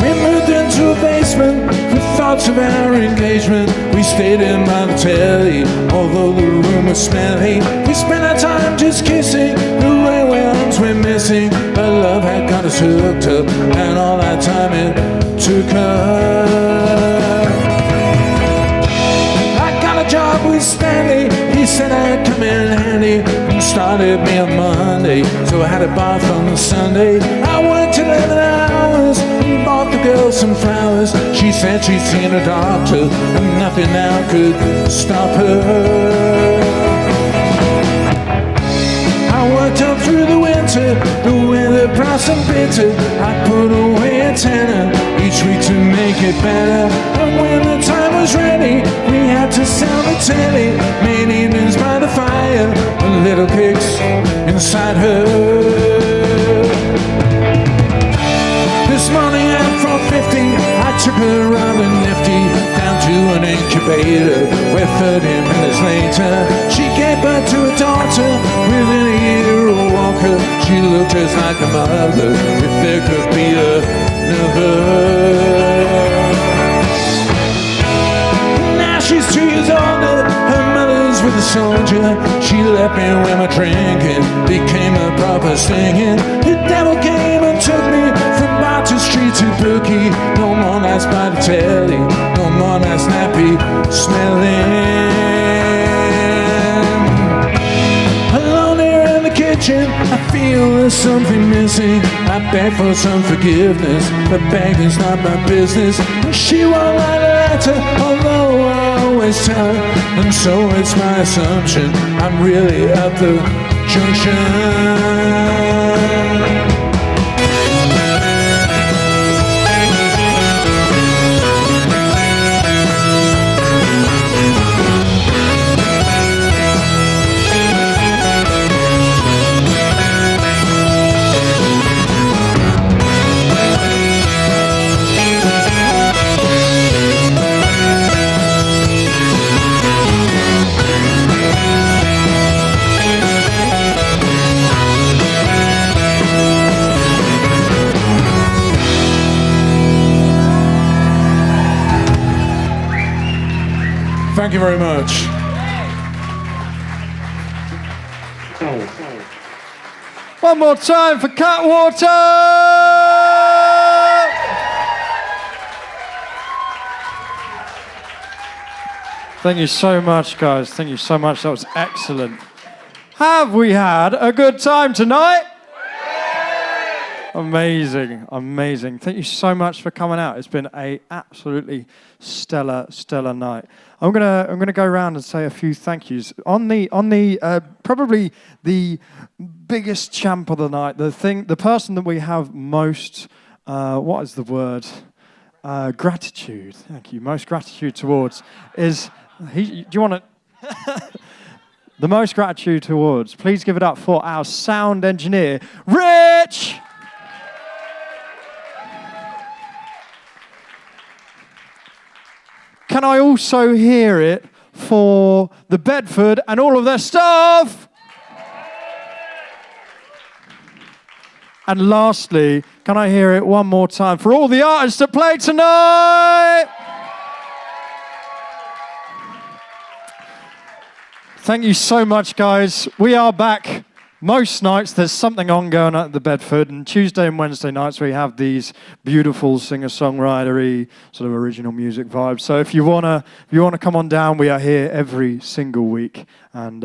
We moved into a basement with thoughts of our engagement. We stayed in by the telly, although the room was smelly. We spent our time just kissing, the railway arms were missing. But love had got us hooked up, and all that time it took her. I got a job with Stanley, he said I'd come in handy, and started me on Monday, so I had a bath on the Sunday. I worked 11 hours and bought the girl some flowers. She said she'd seen a doctor and nothing now could stop her. I worked up through the winter, the weather bright and bitter. I put away a tenner each week to make it better. And when the time was ready, we had to sell the telly. Made evenings by the fire, and little kicks inside her. This morning at 4:50, I took her around the nifty down to an incubator, where 30 minutes later she gave birth to a daughter within a year of Walker. She looked just like a mother, if there could be a Now she's 2 years older, her mother's with a soldier. She left me when my drinking became a proper singing. The devil came and took me from bar to street to bookie. No more nights by the telly, no more nights nappy smelling. Alone here in the kitchen, I feel there's something missing. I beg for some forgiveness, but begging's not my business. And she won't write a letter, although I always tell her. And so it's my assumption I'm really at the junction. Thank you very much. One more time for Cutwater! Thank you so much, guys. Thank you so much. That was excellent. Have we had a good time tonight? Amazing, amazing. Thank you so much for coming out. It's been a absolutely stellar night. I'm gonna go around and say a few thank yous. On the probably the biggest champ of the night, the person that we have most what is the word? Gratitude. Thank you. Most gratitude towards is he. Do you want to? The most gratitude towards. Please give it up for our sound engineer, Rich. Can I also hear it for the Bedford and all of their staff? And lastly, can I hear it one more time for all the artists that played tonight? Thank you so much, guys. We are back. Most nights there's something ongoing at the Bedford, and Tuesday and Wednesday nights we have these beautiful singer-songwritery sort of original music vibes. So if you wanna come on down, we are here every single week. And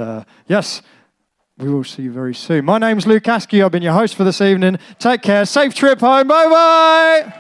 yes, we will see you very soon. My name's Luke Askew. I've been your host for this evening. Take care. Safe trip home. Bye bye.